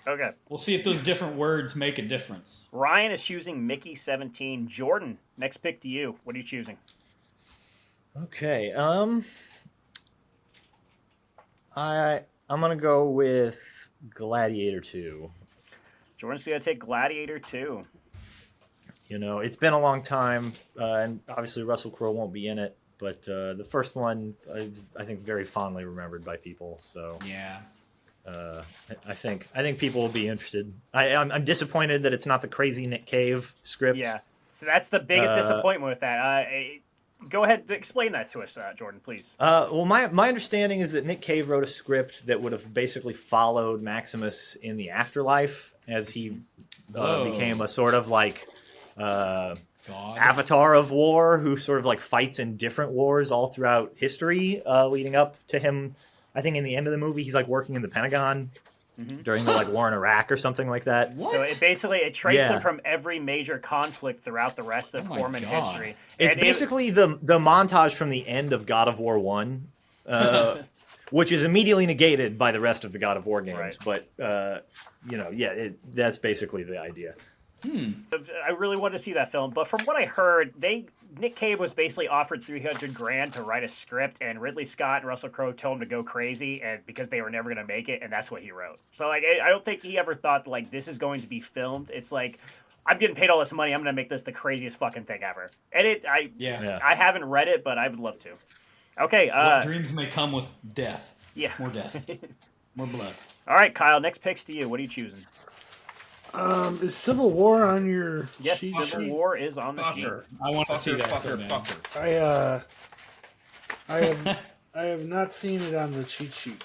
[SPEAKER 1] Okay.
[SPEAKER 2] We'll see if those different words make a difference.
[SPEAKER 1] Ryan is choosing Mickey 17. Jordan, next pick to you. What are you choosing?
[SPEAKER 7] Okay. I'm gonna go with Gladiator 2.
[SPEAKER 1] Jordan's gonna take Gladiator 2.
[SPEAKER 7] You know, it's been a long time, and obviously Russell Crowe won't be in it. But the first one, I think, very fondly remembered by people. So
[SPEAKER 2] Yeah.
[SPEAKER 7] I think people will be interested. I'm disappointed that it's not the crazy Nick Cave script.
[SPEAKER 1] Yeah. So that's the biggest disappointment with that. Go ahead, explain that to us, Jordan, please.
[SPEAKER 7] Well, my understanding is that Nick Cave wrote a script that would have basically followed Maximus in the afterlife as he became a sort of like
[SPEAKER 2] God.
[SPEAKER 7] avatar of war who sort of like fights in different wars all throughout history, leading up to him. I think in the end of the movie, he's like working in the Pentagon during the like war in Iraq or something like that.
[SPEAKER 2] What?
[SPEAKER 1] So it traced
[SPEAKER 7] Yeah.
[SPEAKER 1] him from every major conflict throughout the rest of
[SPEAKER 2] Oh my
[SPEAKER 1] Mormon
[SPEAKER 2] God.
[SPEAKER 1] history.
[SPEAKER 7] It's
[SPEAKER 1] And
[SPEAKER 7] basically the montage from the end of God of War 1, which is immediately negated by the rest of the God of War games.
[SPEAKER 1] Right.
[SPEAKER 7] But, that's basically the idea.
[SPEAKER 1] I really wanted to see that film, but from what I heard, Nick Cave was basically offered $300,000 to write a script, and Ridley Scott and Russell Crowe told him to go crazy, and because they were never going to make it, and that's what he wrote. So like, I don't think he ever thought like this is going to be filmed. It's like, I'm getting paid all this money, I'm going to make this the craziest fucking thing ever. And
[SPEAKER 2] Yeah.
[SPEAKER 1] I haven't read it, but I would love to. Okay,
[SPEAKER 2] What dreams may come with death.
[SPEAKER 1] yeah.
[SPEAKER 2] More death. More blood.
[SPEAKER 1] All right, Kyle, next pick's to you. What are you choosing?
[SPEAKER 3] Is Civil War on your
[SPEAKER 1] Yes,
[SPEAKER 3] cheat
[SPEAKER 1] Civil
[SPEAKER 3] sheet?
[SPEAKER 1] War is on the sheet.
[SPEAKER 4] Fucker.
[SPEAKER 2] I want to see that so
[SPEAKER 4] Fucker.
[SPEAKER 2] bad.
[SPEAKER 4] Fucker.
[SPEAKER 3] I have not seen it on the cheat sheet.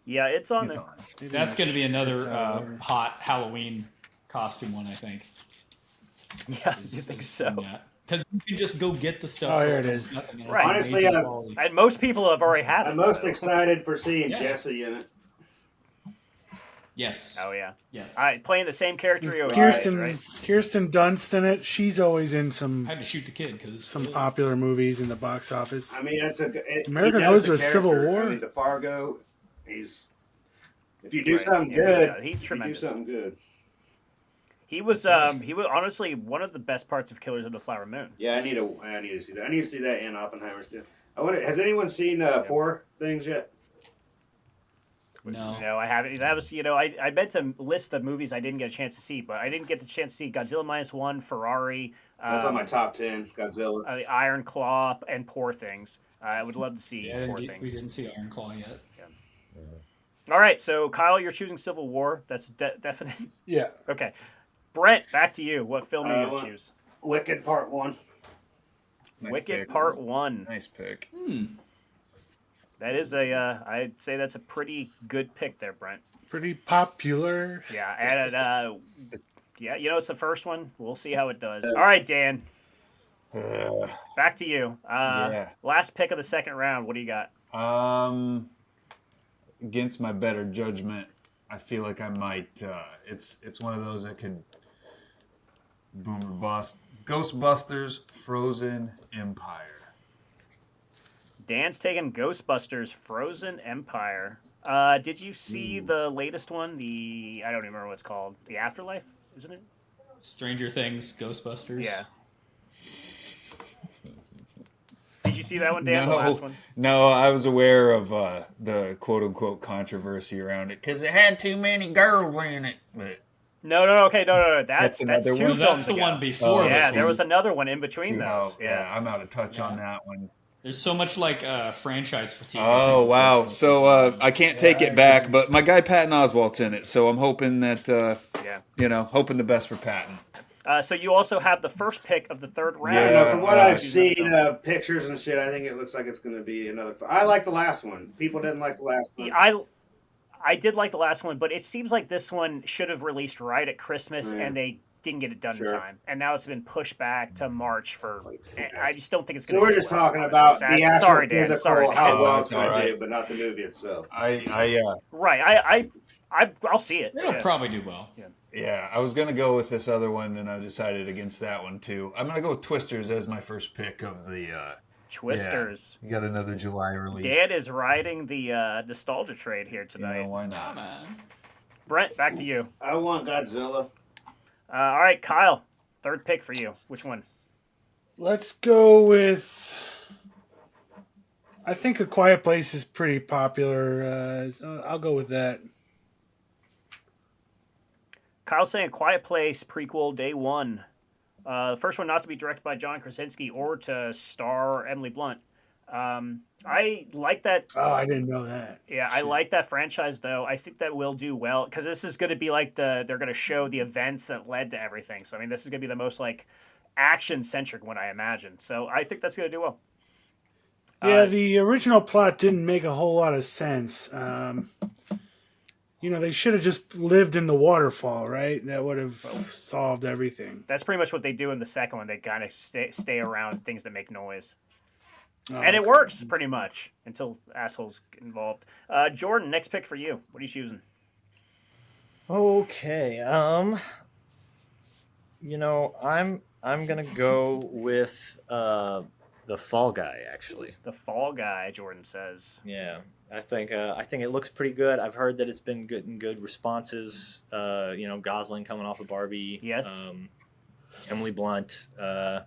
[SPEAKER 1] Yeah, it's on
[SPEAKER 4] It's
[SPEAKER 1] there.
[SPEAKER 4] on.
[SPEAKER 3] Maybe
[SPEAKER 2] That's
[SPEAKER 3] my
[SPEAKER 2] going to be
[SPEAKER 3] cheat
[SPEAKER 2] another
[SPEAKER 3] sheet's out of order.
[SPEAKER 2] hot Halloween costume one, I think.
[SPEAKER 1] Yeah, you think so?
[SPEAKER 2] Because you can just go get the stuff.
[SPEAKER 3] Oh,
[SPEAKER 2] for
[SPEAKER 3] here it
[SPEAKER 2] almost
[SPEAKER 3] is.
[SPEAKER 2] nothing, and
[SPEAKER 1] Right.
[SPEAKER 2] it's
[SPEAKER 5] Honestly,
[SPEAKER 2] amazing quality.
[SPEAKER 1] And most people have already had it.
[SPEAKER 5] I'm most
[SPEAKER 1] so-
[SPEAKER 5] excited for seeing
[SPEAKER 2] Yeah.
[SPEAKER 5] Jesse in it.
[SPEAKER 2] Yes.
[SPEAKER 1] Oh yeah.
[SPEAKER 2] Yes.
[SPEAKER 1] All right, playing the same character he always
[SPEAKER 3] Kirsten
[SPEAKER 1] plays, right?
[SPEAKER 3] Kirsten Dunst in it. She's always in
[SPEAKER 2] I
[SPEAKER 3] some
[SPEAKER 2] had to shoot the kid because
[SPEAKER 3] popular movies in the box office.
[SPEAKER 5] I mean,
[SPEAKER 3] American
[SPEAKER 5] he does
[SPEAKER 3] Rose
[SPEAKER 5] the
[SPEAKER 3] was Civil
[SPEAKER 5] character.
[SPEAKER 3] War?
[SPEAKER 5] I mean, the Fargo. If you do
[SPEAKER 1] Right.
[SPEAKER 5] something
[SPEAKER 1] Yeah,
[SPEAKER 5] good,
[SPEAKER 1] he's tremendous.
[SPEAKER 5] You do something good.
[SPEAKER 1] He was honestly one of the best parts of Killers of the Flower Moon.
[SPEAKER 5] Yeah, I need to see that. I need to see that and Oppenheimer's too. Has anyone seen Poor Things yet?
[SPEAKER 2] no.
[SPEAKER 1] No, I haven't. That was I meant to list the movies I didn't get a chance to see, but I didn't get the chance to see Godzilla -1, Ferrari.
[SPEAKER 5] That's on my top 10. Godzilla.
[SPEAKER 1] Iron Claw, and Poor Things. I would love to see
[SPEAKER 2] Yeah,
[SPEAKER 1] Poor
[SPEAKER 2] we
[SPEAKER 1] Things.
[SPEAKER 2] didn't see Iron Claw yet.
[SPEAKER 1] All right, so Kyle, you're choosing Civil War. That's definite.
[SPEAKER 3] Yeah.
[SPEAKER 1] Okay, Brent, back to you. What film are you
[SPEAKER 5] well,
[SPEAKER 1] gonna choose?
[SPEAKER 5] Wicked Part 1.
[SPEAKER 4] Nice
[SPEAKER 1] Wicked
[SPEAKER 4] pick.
[SPEAKER 1] Part 1.
[SPEAKER 4] Nice pick.
[SPEAKER 1] That is I'd say that's a pretty good pick there, Brent.
[SPEAKER 3] Pretty popular.
[SPEAKER 1] Yeah, and yeah, it's the first one. We'll see how it does. All right, Dan, back to you.
[SPEAKER 4] Yeah.
[SPEAKER 1] Last pick of the second round. What do you got?
[SPEAKER 4] Against my better judgment, I feel like I might. It's one of those that could boom or bust. Ghostbusters: Frozen Empire.
[SPEAKER 1] Dan's taking Ghostbusters: Frozen Empire. Did you see the latest one? I don't even remember what it's called. The Afterlife, isn't it?
[SPEAKER 2] Stranger Things, Ghostbusters.
[SPEAKER 1] Yeah. Did you see that one, Dan? The last one?
[SPEAKER 4] No, I was aware of the quote-unquote controversy around it because it had too many girls in it. But
[SPEAKER 1] No. Okay, no. That's
[SPEAKER 4] another
[SPEAKER 1] two
[SPEAKER 4] one?
[SPEAKER 2] No,
[SPEAKER 1] films
[SPEAKER 2] that's the
[SPEAKER 1] ago.
[SPEAKER 2] one before.
[SPEAKER 4] Oh,
[SPEAKER 2] this
[SPEAKER 1] Yeah,
[SPEAKER 2] one.
[SPEAKER 1] there was another one in between
[SPEAKER 4] see
[SPEAKER 1] those.
[SPEAKER 4] how,
[SPEAKER 1] Yeah.
[SPEAKER 4] I'm out of touch on
[SPEAKER 2] Yeah.
[SPEAKER 4] that one.
[SPEAKER 2] There's so much like franchise fatigue.
[SPEAKER 4] Oh wow! So I can't take
[SPEAKER 3] Yeah,
[SPEAKER 4] it
[SPEAKER 3] I
[SPEAKER 4] back,
[SPEAKER 3] agree.
[SPEAKER 4] but my guy Patton Oswalt's in it, so I'm hoping that
[SPEAKER 1] Yeah.
[SPEAKER 4] hoping the best for Patton.
[SPEAKER 1] So you also have the first pick of the third round.
[SPEAKER 5] I don't
[SPEAKER 4] Yeah.
[SPEAKER 5] know. From what
[SPEAKER 4] uh,
[SPEAKER 5] I've seen, pictures and shit, I think it looks like it's going to be another. I like the last one. People didn't like the last one.
[SPEAKER 1] I did like the last one, but it seems like this one should have released right at Christmas, and they didn't get it done in
[SPEAKER 5] Sure.
[SPEAKER 1] time. And now it's been pushed back to March for. I just don't think it's
[SPEAKER 5] So
[SPEAKER 1] going to.
[SPEAKER 5] we're just talking about the actual
[SPEAKER 1] Sorry, Dan.
[SPEAKER 5] physical,
[SPEAKER 1] Sorry, Dan.
[SPEAKER 5] how well
[SPEAKER 4] that's
[SPEAKER 5] it's going
[SPEAKER 4] all
[SPEAKER 5] to
[SPEAKER 4] right.
[SPEAKER 5] do, but not the movie itself.
[SPEAKER 1] Right. I'll see it.
[SPEAKER 2] It'll
[SPEAKER 1] Yeah.
[SPEAKER 2] probably do well.
[SPEAKER 4] Yeah, I was gonna go with this other one, and I decided against that one too. I'm gonna go with Twisters as my first pick of the.
[SPEAKER 1] Twisters.
[SPEAKER 4] You got another July release.
[SPEAKER 1] Dan is riding the nostalgia trade here tonight.
[SPEAKER 4] Why
[SPEAKER 2] Nah,
[SPEAKER 4] not?
[SPEAKER 2] man.
[SPEAKER 1] Brent, back to you.
[SPEAKER 5] I want Godzilla.
[SPEAKER 1] All right, Kyle, third pick for you. Which one?
[SPEAKER 3] Let's go with. I think A Quiet Place is pretty popular. So I'll go with that.
[SPEAKER 1] Kyle's saying Quiet Place prequel day one. The first one not to be directed by John Krasinski or to star Emily Blunt. I like that.
[SPEAKER 3] Oh, I didn't know that.
[SPEAKER 1] Yeah, I like that franchise though. I think that will do well because this is going to be like they're going to show the events that led to everything. So I mean, this is going to be the most like action centric one I imagine. So I think that's going to do well.
[SPEAKER 3] Yeah, the original plot didn't make a whole lot of sense. They should have just lived in the waterfall, right? That would have solved everything.
[SPEAKER 1] That's pretty much what they do in the second one. They kind of stay around things that make noise.
[SPEAKER 3] Oh,
[SPEAKER 1] And it
[SPEAKER 3] okay.
[SPEAKER 1] works pretty much until assholes get involved. Jordan, next pick for you. What are you choosing?
[SPEAKER 7] Okay. I'm gonna go with the Fall Guy. Actually,
[SPEAKER 1] The Fall Guy, Jordan says.
[SPEAKER 7] yeah. I think it looks pretty good. I've heard that it's been good responses. Gosling coming off of Barbie.
[SPEAKER 1] Yes.
[SPEAKER 7] Emily Blunt. I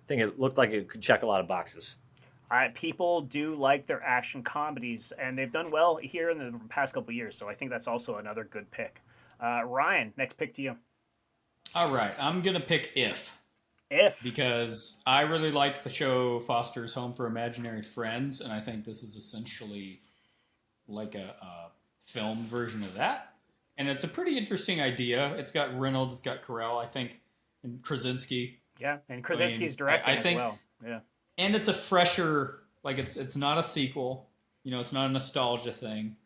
[SPEAKER 7] think it looked like it could check a lot of boxes.
[SPEAKER 1] People do like their action comedies, and they've done well here in the past couple of years. So I think that's also another good pick. Ryan, next pick to you.
[SPEAKER 2] All right, I'm gonna pick If
[SPEAKER 1] If
[SPEAKER 2] because I really liked the show Foster's Home for Imaginary Friends, and I think this is essentially like a film version of that. and it's a pretty interesting idea. It's got Reynolds, it's got Carell, I think, and Krasinski.
[SPEAKER 1] Yeah, and Krasinski's directing
[SPEAKER 2] I think,
[SPEAKER 1] as well. Yeah,
[SPEAKER 2] and it's a fresher, like it's not a sequel. You know, it's not a nostalgia thing.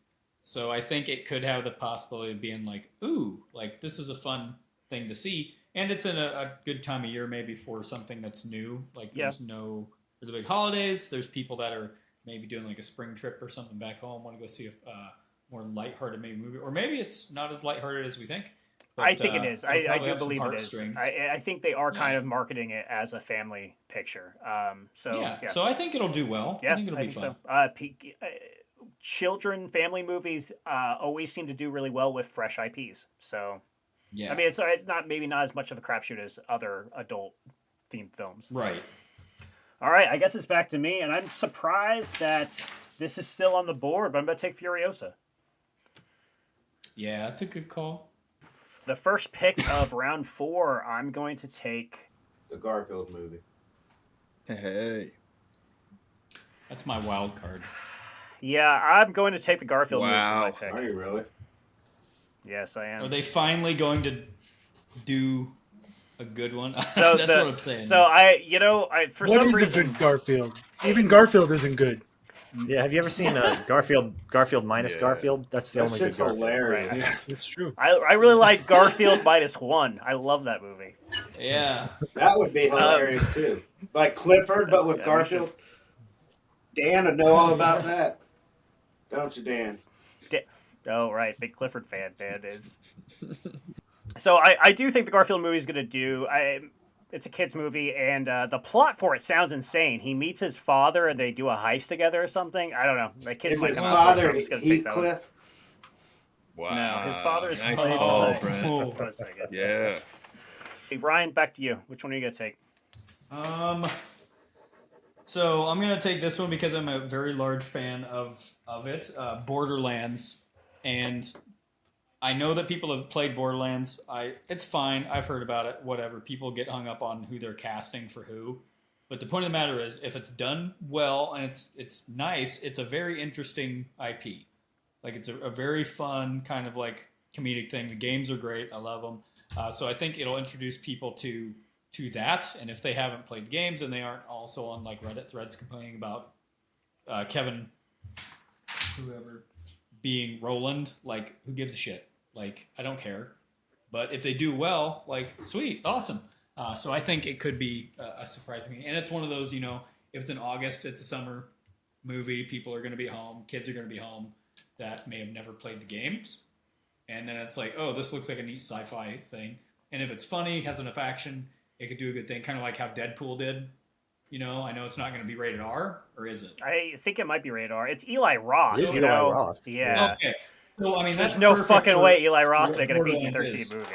[SPEAKER 2] So I think it could have the possibility of being like, ooh, like this is a fun thing to see. And it's in a good time of year maybe for something that's new. Like there's no, for the big holidays, there's people that are maybe doing like a spring trip or something back home, want to go see a more lighthearted movie. Or maybe it's not as lighthearted as we think. But,
[SPEAKER 1] I think it is. I do believe it is. I think they are kind of marketing it as a family picture. So
[SPEAKER 2] I think it'll do well.
[SPEAKER 1] Yeah,
[SPEAKER 2] I think it'll be fun.
[SPEAKER 1] So. Children family movies always seem to do really well with fresh IPs. So, I mean, it's not as much of a crapshoot as other adult themed films.
[SPEAKER 2] Right.
[SPEAKER 1] All right, I guess it's back to me, and I'm surprised that this is still on the board, but I'm going to take Furiosa.
[SPEAKER 2] Yeah, that's a good call.
[SPEAKER 1] The first pick of round 4, I'm going to take
[SPEAKER 5] the Garfield movie.
[SPEAKER 4] Hey.
[SPEAKER 2] That's my wild card.
[SPEAKER 1] Yeah, I'm going to take the Garfield movie for my pick.
[SPEAKER 5] Are you really?
[SPEAKER 1] Yes, I am.
[SPEAKER 2] Are they finally going to do a good one?
[SPEAKER 1] So
[SPEAKER 2] that's what I'm saying.
[SPEAKER 1] So for
[SPEAKER 3] What
[SPEAKER 1] some
[SPEAKER 3] is
[SPEAKER 1] reason,
[SPEAKER 3] a good Garfield? Even Garfield isn't good.
[SPEAKER 7] Yeah, have you ever seen Garfield minus Garfield? That's the only good Garfield.
[SPEAKER 5] Hilarious.
[SPEAKER 1] Right.
[SPEAKER 3] Yeah, that's true.
[SPEAKER 1] I really like Garfield minus 1. I love that movie.
[SPEAKER 2] Yeah.
[SPEAKER 5] That would be hilarious too. Like Clifford, but with Garfield. Dan would know all about that. Don't you, Dan?
[SPEAKER 1] Oh, right. Big Clifford fan. Dan is. So I do think the Garfield movie is going to do. It's a kid's movie, and the plot for it sounds insane. He meets his father, and they do a heist together or something. I don't know. The kids might come out. So I'm just going to take that one.
[SPEAKER 4] Wow.
[SPEAKER 1] No, his father is
[SPEAKER 4] nice
[SPEAKER 1] played
[SPEAKER 4] call,
[SPEAKER 1] by-
[SPEAKER 4] Brent. Yeah.
[SPEAKER 1] Hey, Ryan, back to you. Which one are you going to take?
[SPEAKER 2] So I'm gonna take this one because I'm a very large fan of it, Borderlands, and I know that people have played Borderlands. It's fine. I've heard about it. Whatever. People get hung up on who they're casting for who, but the point of the matter is, if it's done well and it's nice, it's a very interesting IP. Like it's a very fun kind of like comedic thing. The games are great. I love them. So I think it'll introduce people to that, and if they haven't played games and they aren't also on like Reddit threads complaining about Kevin, whoever, being Roland, like who gives a shit? Like I don't care. But if they do well, like sweet, awesome. So I think it could be a surprising thing, and it's one of those, if it's in August, it's a summer movie, people are going to be home, kids are going to be home that may have never played the games, and then it's like, oh, this looks like a neat sci-fi thing, and if it's funny, has enough action, it could do a good thing, kind of like how Deadpool did. I know it's not going to be rated R, or is it?
[SPEAKER 1] I think it might be rated R. It's Eli Roth.
[SPEAKER 7] It is Eli Roth.
[SPEAKER 1] Yeah.
[SPEAKER 2] Okay. So, I mean,
[SPEAKER 1] There's
[SPEAKER 2] that's
[SPEAKER 1] no
[SPEAKER 2] perfect
[SPEAKER 1] fucking
[SPEAKER 2] for
[SPEAKER 1] way Eli Roth's making a
[SPEAKER 2] Borderlands
[SPEAKER 1] PG-13
[SPEAKER 2] is.
[SPEAKER 1] movie.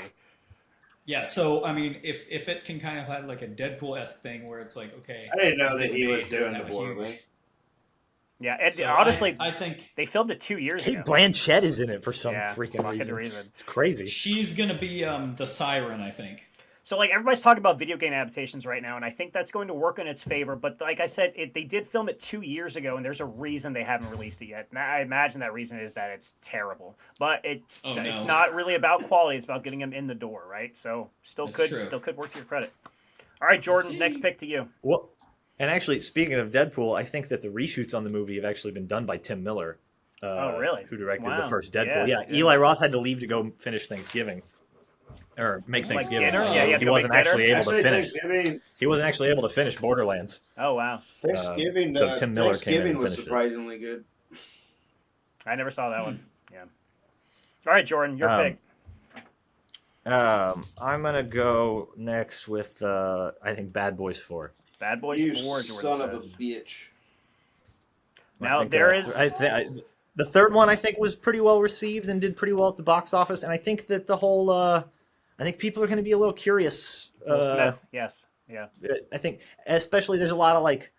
[SPEAKER 2] Yeah, so, I mean, if it can kind of have like a Deadpool-esque thing where it's like, okay.
[SPEAKER 5] I didn't know that he was
[SPEAKER 2] doesn't
[SPEAKER 5] doing the
[SPEAKER 2] have a
[SPEAKER 5] Borderlands.
[SPEAKER 2] huge-
[SPEAKER 1] Yeah, and
[SPEAKER 2] So
[SPEAKER 1] honestly,
[SPEAKER 2] I think
[SPEAKER 1] they filmed it 2 years
[SPEAKER 7] Kate
[SPEAKER 1] ago.
[SPEAKER 7] Blanchett is in it for some
[SPEAKER 1] Yeah,
[SPEAKER 7] freaking
[SPEAKER 1] fucking
[SPEAKER 7] reason.
[SPEAKER 1] reason.
[SPEAKER 7] It's crazy.
[SPEAKER 2] she's going to be the Siren, I think.
[SPEAKER 1] So, like, everybody's talking about video game adaptations right now, and I think that's going to work in its favor. But like I said, they did film it 2 years ago, and there's a reason they haven't released it yet. And I imagine that reason is that it's terrible. But it's not really about quality; it's about getting them in the door, right? So, still
[SPEAKER 2] That's true.
[SPEAKER 1] could work to your credit. All right, Jordan,
[SPEAKER 2] See?
[SPEAKER 1] next pick to you.
[SPEAKER 7] Well, and actually, speaking of Deadpool, I think that the reshoots on the movie have actually been done by Tim Miller.
[SPEAKER 1] Oh, really?
[SPEAKER 7] Who directed
[SPEAKER 1] Wow.
[SPEAKER 7] the first Deadpool?
[SPEAKER 1] Yeah.
[SPEAKER 7] Eli Roth had to leave to go finish Thanksgiving. Or make
[SPEAKER 1] Like
[SPEAKER 7] Thanksgiving.
[SPEAKER 1] dinner? Yeah, he had to
[SPEAKER 7] he
[SPEAKER 1] go
[SPEAKER 7] wasn't
[SPEAKER 1] make dinner?
[SPEAKER 7] actually able to finish.
[SPEAKER 5] Thanksgiving,
[SPEAKER 7] He wasn't actually able to finish Borderlands.
[SPEAKER 1] Oh, wow.
[SPEAKER 5] Thanksgiving,
[SPEAKER 7] so Tim Miller came in and
[SPEAKER 5] Thanksgiving was
[SPEAKER 7] finished it.
[SPEAKER 5] surprisingly good.
[SPEAKER 1] I never saw that one. Yeah. All right, Jordan, your pick.
[SPEAKER 7] I'm gonna go next with I think Bad Boys 4.
[SPEAKER 1] Bad Boys
[SPEAKER 5] You
[SPEAKER 1] 4, Jordan
[SPEAKER 5] son of a
[SPEAKER 1] says.
[SPEAKER 5] bitch.
[SPEAKER 1] Now,
[SPEAKER 7] I think,
[SPEAKER 1] there is...
[SPEAKER 7] the third one I think was pretty well received and did pretty well at the box office, and I think that the whole I think people are going to be a little curious.
[SPEAKER 1] Will Smith, yes. Yeah.
[SPEAKER 7] I think especially there's a lot of like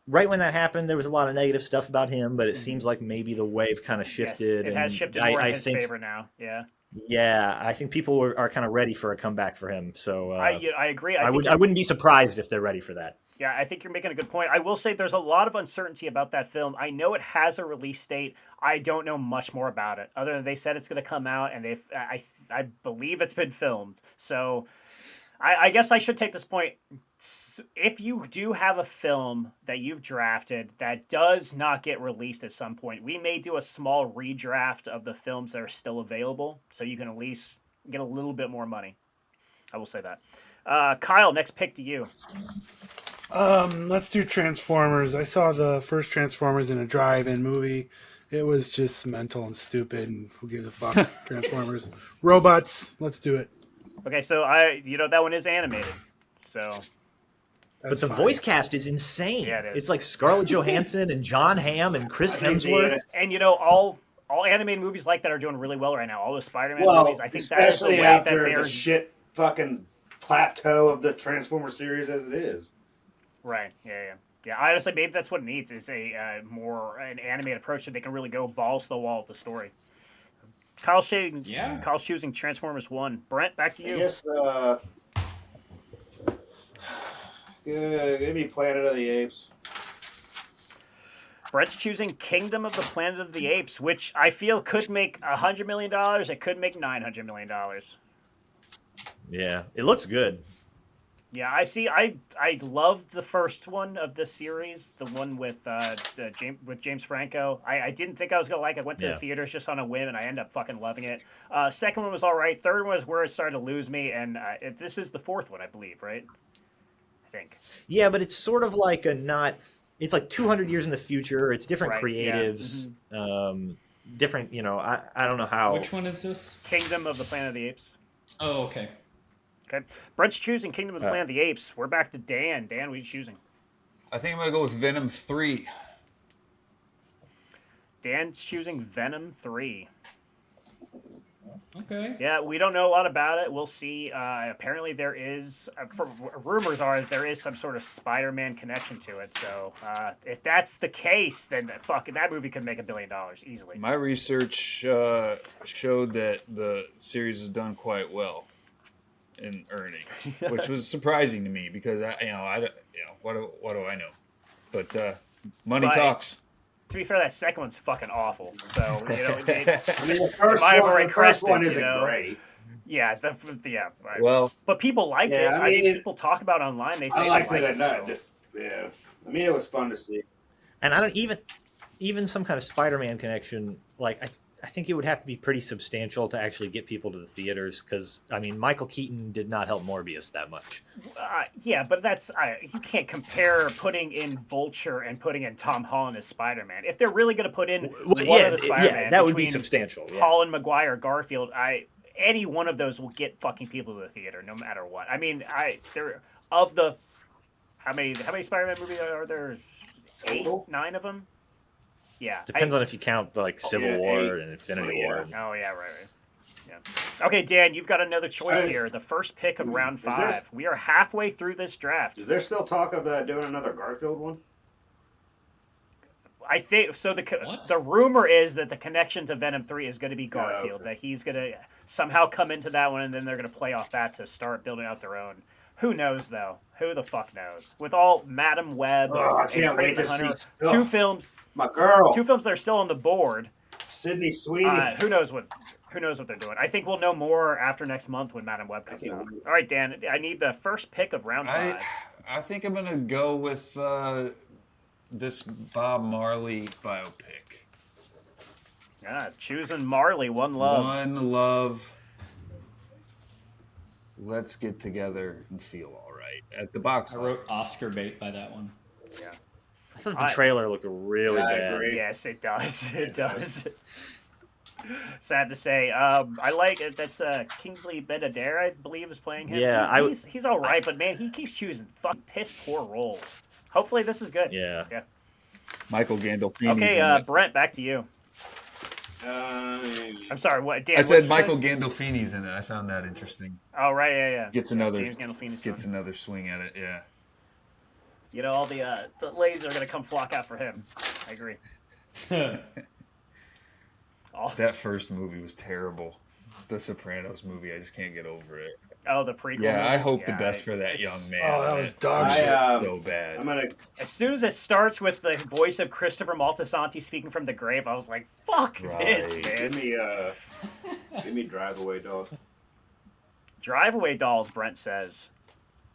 [SPEAKER 7] right when that happened there was a lot of negative stuff about him, but it seems like maybe the wave kind of shifted.
[SPEAKER 1] Yes, it has shifted more in his favor now. Yeah.
[SPEAKER 7] Yeah, I think people are kind of ready for a comeback for him. So
[SPEAKER 1] I agree.
[SPEAKER 7] I
[SPEAKER 1] think
[SPEAKER 7] wouldn't be surprised if they're ready for that.
[SPEAKER 1] Yeah, I think you're making a good point. I will say there's a lot of uncertainty about that film. I know it has a release date. I don't know much more about it, other than they said it's going to come out, and I believe it's been filmed. So I guess I should take this point. If you do have a film that you've drafted that does not get released at some point, we may do a small redraft of the films that are still available, so you can at least get a little bit more money. I will say that. Kyle, next pick to you.
[SPEAKER 3] Let's do Transformers. I saw the first Transformers in a drive-in movie. It was just mental and stupid, and who gives a fuck? Transformers. Robots. Let's do it.
[SPEAKER 1] Okay, so that one is animated. So
[SPEAKER 7] But the
[SPEAKER 3] fine.
[SPEAKER 7] voice cast is insane.
[SPEAKER 1] Yeah, it is.
[SPEAKER 7] It's like Scarlett Johansson and John Hamm and Chris Hemsworth.
[SPEAKER 1] and all animated movies like that are doing really well right now. All the Spider-Man
[SPEAKER 5] Well,
[SPEAKER 1] movies, I think that is the
[SPEAKER 5] especially
[SPEAKER 1] way that
[SPEAKER 5] after
[SPEAKER 1] they're
[SPEAKER 5] the shit fucking plateau of the Transformer series as it is.
[SPEAKER 1] right. Yeah. Honestly, maybe that's what it needs is more an animated approach so they can really go balls to the wall with the story. Kyle's choosing Transformers 1. Brent, back to
[SPEAKER 5] I
[SPEAKER 1] you.
[SPEAKER 5] guess, give me Planet of the Apes.
[SPEAKER 1] Brent's choosing Kingdom of the Planet of the Apes, which I feel could make $100 million. It could make $900 million.
[SPEAKER 7] Yeah, it looks good.
[SPEAKER 1] Yeah, I see. I loved the first one of the series, the one with James Franco. I didn't think I was gonna like it. I went to the theaters just on a whim, and I ended up fucking loving it. Second one was all right. Third one was where it started to lose me, and this is the fourth one, I believe, right? I think.
[SPEAKER 7] Yeah, but it's sort of like it's like 200 years in the future. It's different
[SPEAKER 1] Right, yeah.
[SPEAKER 7] creatives, different. I don't know how.
[SPEAKER 2] Which one is this?
[SPEAKER 1] Kingdom of the Planet of the Apes.
[SPEAKER 2] Oh, okay.
[SPEAKER 1] Okay, Brent's choosing Kingdom of the Planet of the Apes. We're back to Dan. Dan, what are you choosing?
[SPEAKER 4] I think I'm gonna go with Venom 3.
[SPEAKER 1] Dan's choosing Venom 3.
[SPEAKER 2] Okay.
[SPEAKER 1] Yeah, we don't know a lot about it. We'll see. Apparently, there is rumors are that there is some sort of Spider-Man connection to it. So, if that's the case, then that movie could make $1 billion easily.
[SPEAKER 4] My research showed that the series has done quite well in earning, which was surprising to me because what do I know? But money talks.
[SPEAKER 1] To be fair, that second one's fucking awful. So
[SPEAKER 5] I mean, the first one isn't great.
[SPEAKER 1] Yeah,
[SPEAKER 4] Well,
[SPEAKER 1] but people liked it. I mean, people talk about it online. They say
[SPEAKER 5] I liked
[SPEAKER 1] they like
[SPEAKER 5] it.
[SPEAKER 1] So.
[SPEAKER 5] Yeah, I mean, it was fun to see.
[SPEAKER 7] And I don't even some kind of Spider-Man connection. Like I think it would have to be pretty substantial to actually get people to the theaters because I mean Michael Keaton did not help Morbius that much.
[SPEAKER 1] Yeah, but that's you can't compare putting in Vulture and putting in Tom Holland as Spider-Man. If they're really going to put in one of the Spider-Man,
[SPEAKER 7] that would be substantial. Yeah.
[SPEAKER 1] Holland, Maguire, Garfield, any one of those will get fucking people to the theater no matter what. I mean, how many Spider-Man movies are there? 8, 9 of them. Yeah,
[SPEAKER 7] depends on if you count like Civil War 8. And Infinity War.
[SPEAKER 1] Oh yeah, right. Yeah. Okay, Dan, you've got another choice here. The first pick of round 5. We are halfway through this draft.
[SPEAKER 5] Is there still talk of doing another Garfield one?
[SPEAKER 1] I think so. The rumor is that the connection to Venom 3 is going to be Garfield. That he's going to somehow come into that one, and then they're going to play off that to start building out their own. Who knows though? Who the fuck knows? With all Madam Web
[SPEAKER 5] I can't
[SPEAKER 1] and
[SPEAKER 5] wait to
[SPEAKER 1] Hunter,
[SPEAKER 5] see
[SPEAKER 1] 2 films.
[SPEAKER 5] My girl,
[SPEAKER 1] 2 films that are still on the board.
[SPEAKER 5] Sydney Sweeney.
[SPEAKER 1] Who knows what they're doing? I think we'll know more after next month when Madam Web comes out. All right, Dan, I need the first pick of round 5.
[SPEAKER 4] I think I'm gonna go with this Bob Marley biopic.
[SPEAKER 1] Yeah, choosing Marley, One Love.
[SPEAKER 4] One Love. Let's get together and feel all right at the box.
[SPEAKER 2] I wrote Oscar bait by that one.
[SPEAKER 1] Yeah.
[SPEAKER 7] I thought the trailer looked really bad.
[SPEAKER 1] Yes, it does. It does. Sad to say. I like it. That's Kingsley Ben-Adir, I believe, is playing him.
[SPEAKER 7] Yeah,
[SPEAKER 1] he's all right, but man, he keeps choosing piss poor roles. Hopefully, this is good.
[SPEAKER 7] Yeah.
[SPEAKER 4] Michael Gandolfini.
[SPEAKER 1] Okay, Brent, back to you. I'm sorry. What? Dan,
[SPEAKER 4] I said Michael Gandolfini's in it. I found that interesting.
[SPEAKER 1] Oh right, yeah.
[SPEAKER 4] Gets another
[SPEAKER 1] James Gandolfini's son.
[SPEAKER 4] another swing at it. Yeah.
[SPEAKER 1] You know, all the ladies are gonna come flock out for him. I agree.
[SPEAKER 4] That first movie was terrible. the Sopranos movie. I just can't get over it.
[SPEAKER 1] Oh, the prequel.
[SPEAKER 4] Yeah,
[SPEAKER 1] movie?
[SPEAKER 4] I hope the
[SPEAKER 1] Yeah,
[SPEAKER 4] best for that young man.
[SPEAKER 3] Oh, that was dog
[SPEAKER 5] I,
[SPEAKER 3] shit.
[SPEAKER 4] So bad.
[SPEAKER 5] I'm gonna.
[SPEAKER 1] As soon as it starts with the voice of Christopher Moltisanti speaking from the grave, I was like, "Fuck this,
[SPEAKER 4] Right.
[SPEAKER 1] man!"
[SPEAKER 5] Give me Drive Away Dog.
[SPEAKER 1] Drive Away Dolls, Brent says,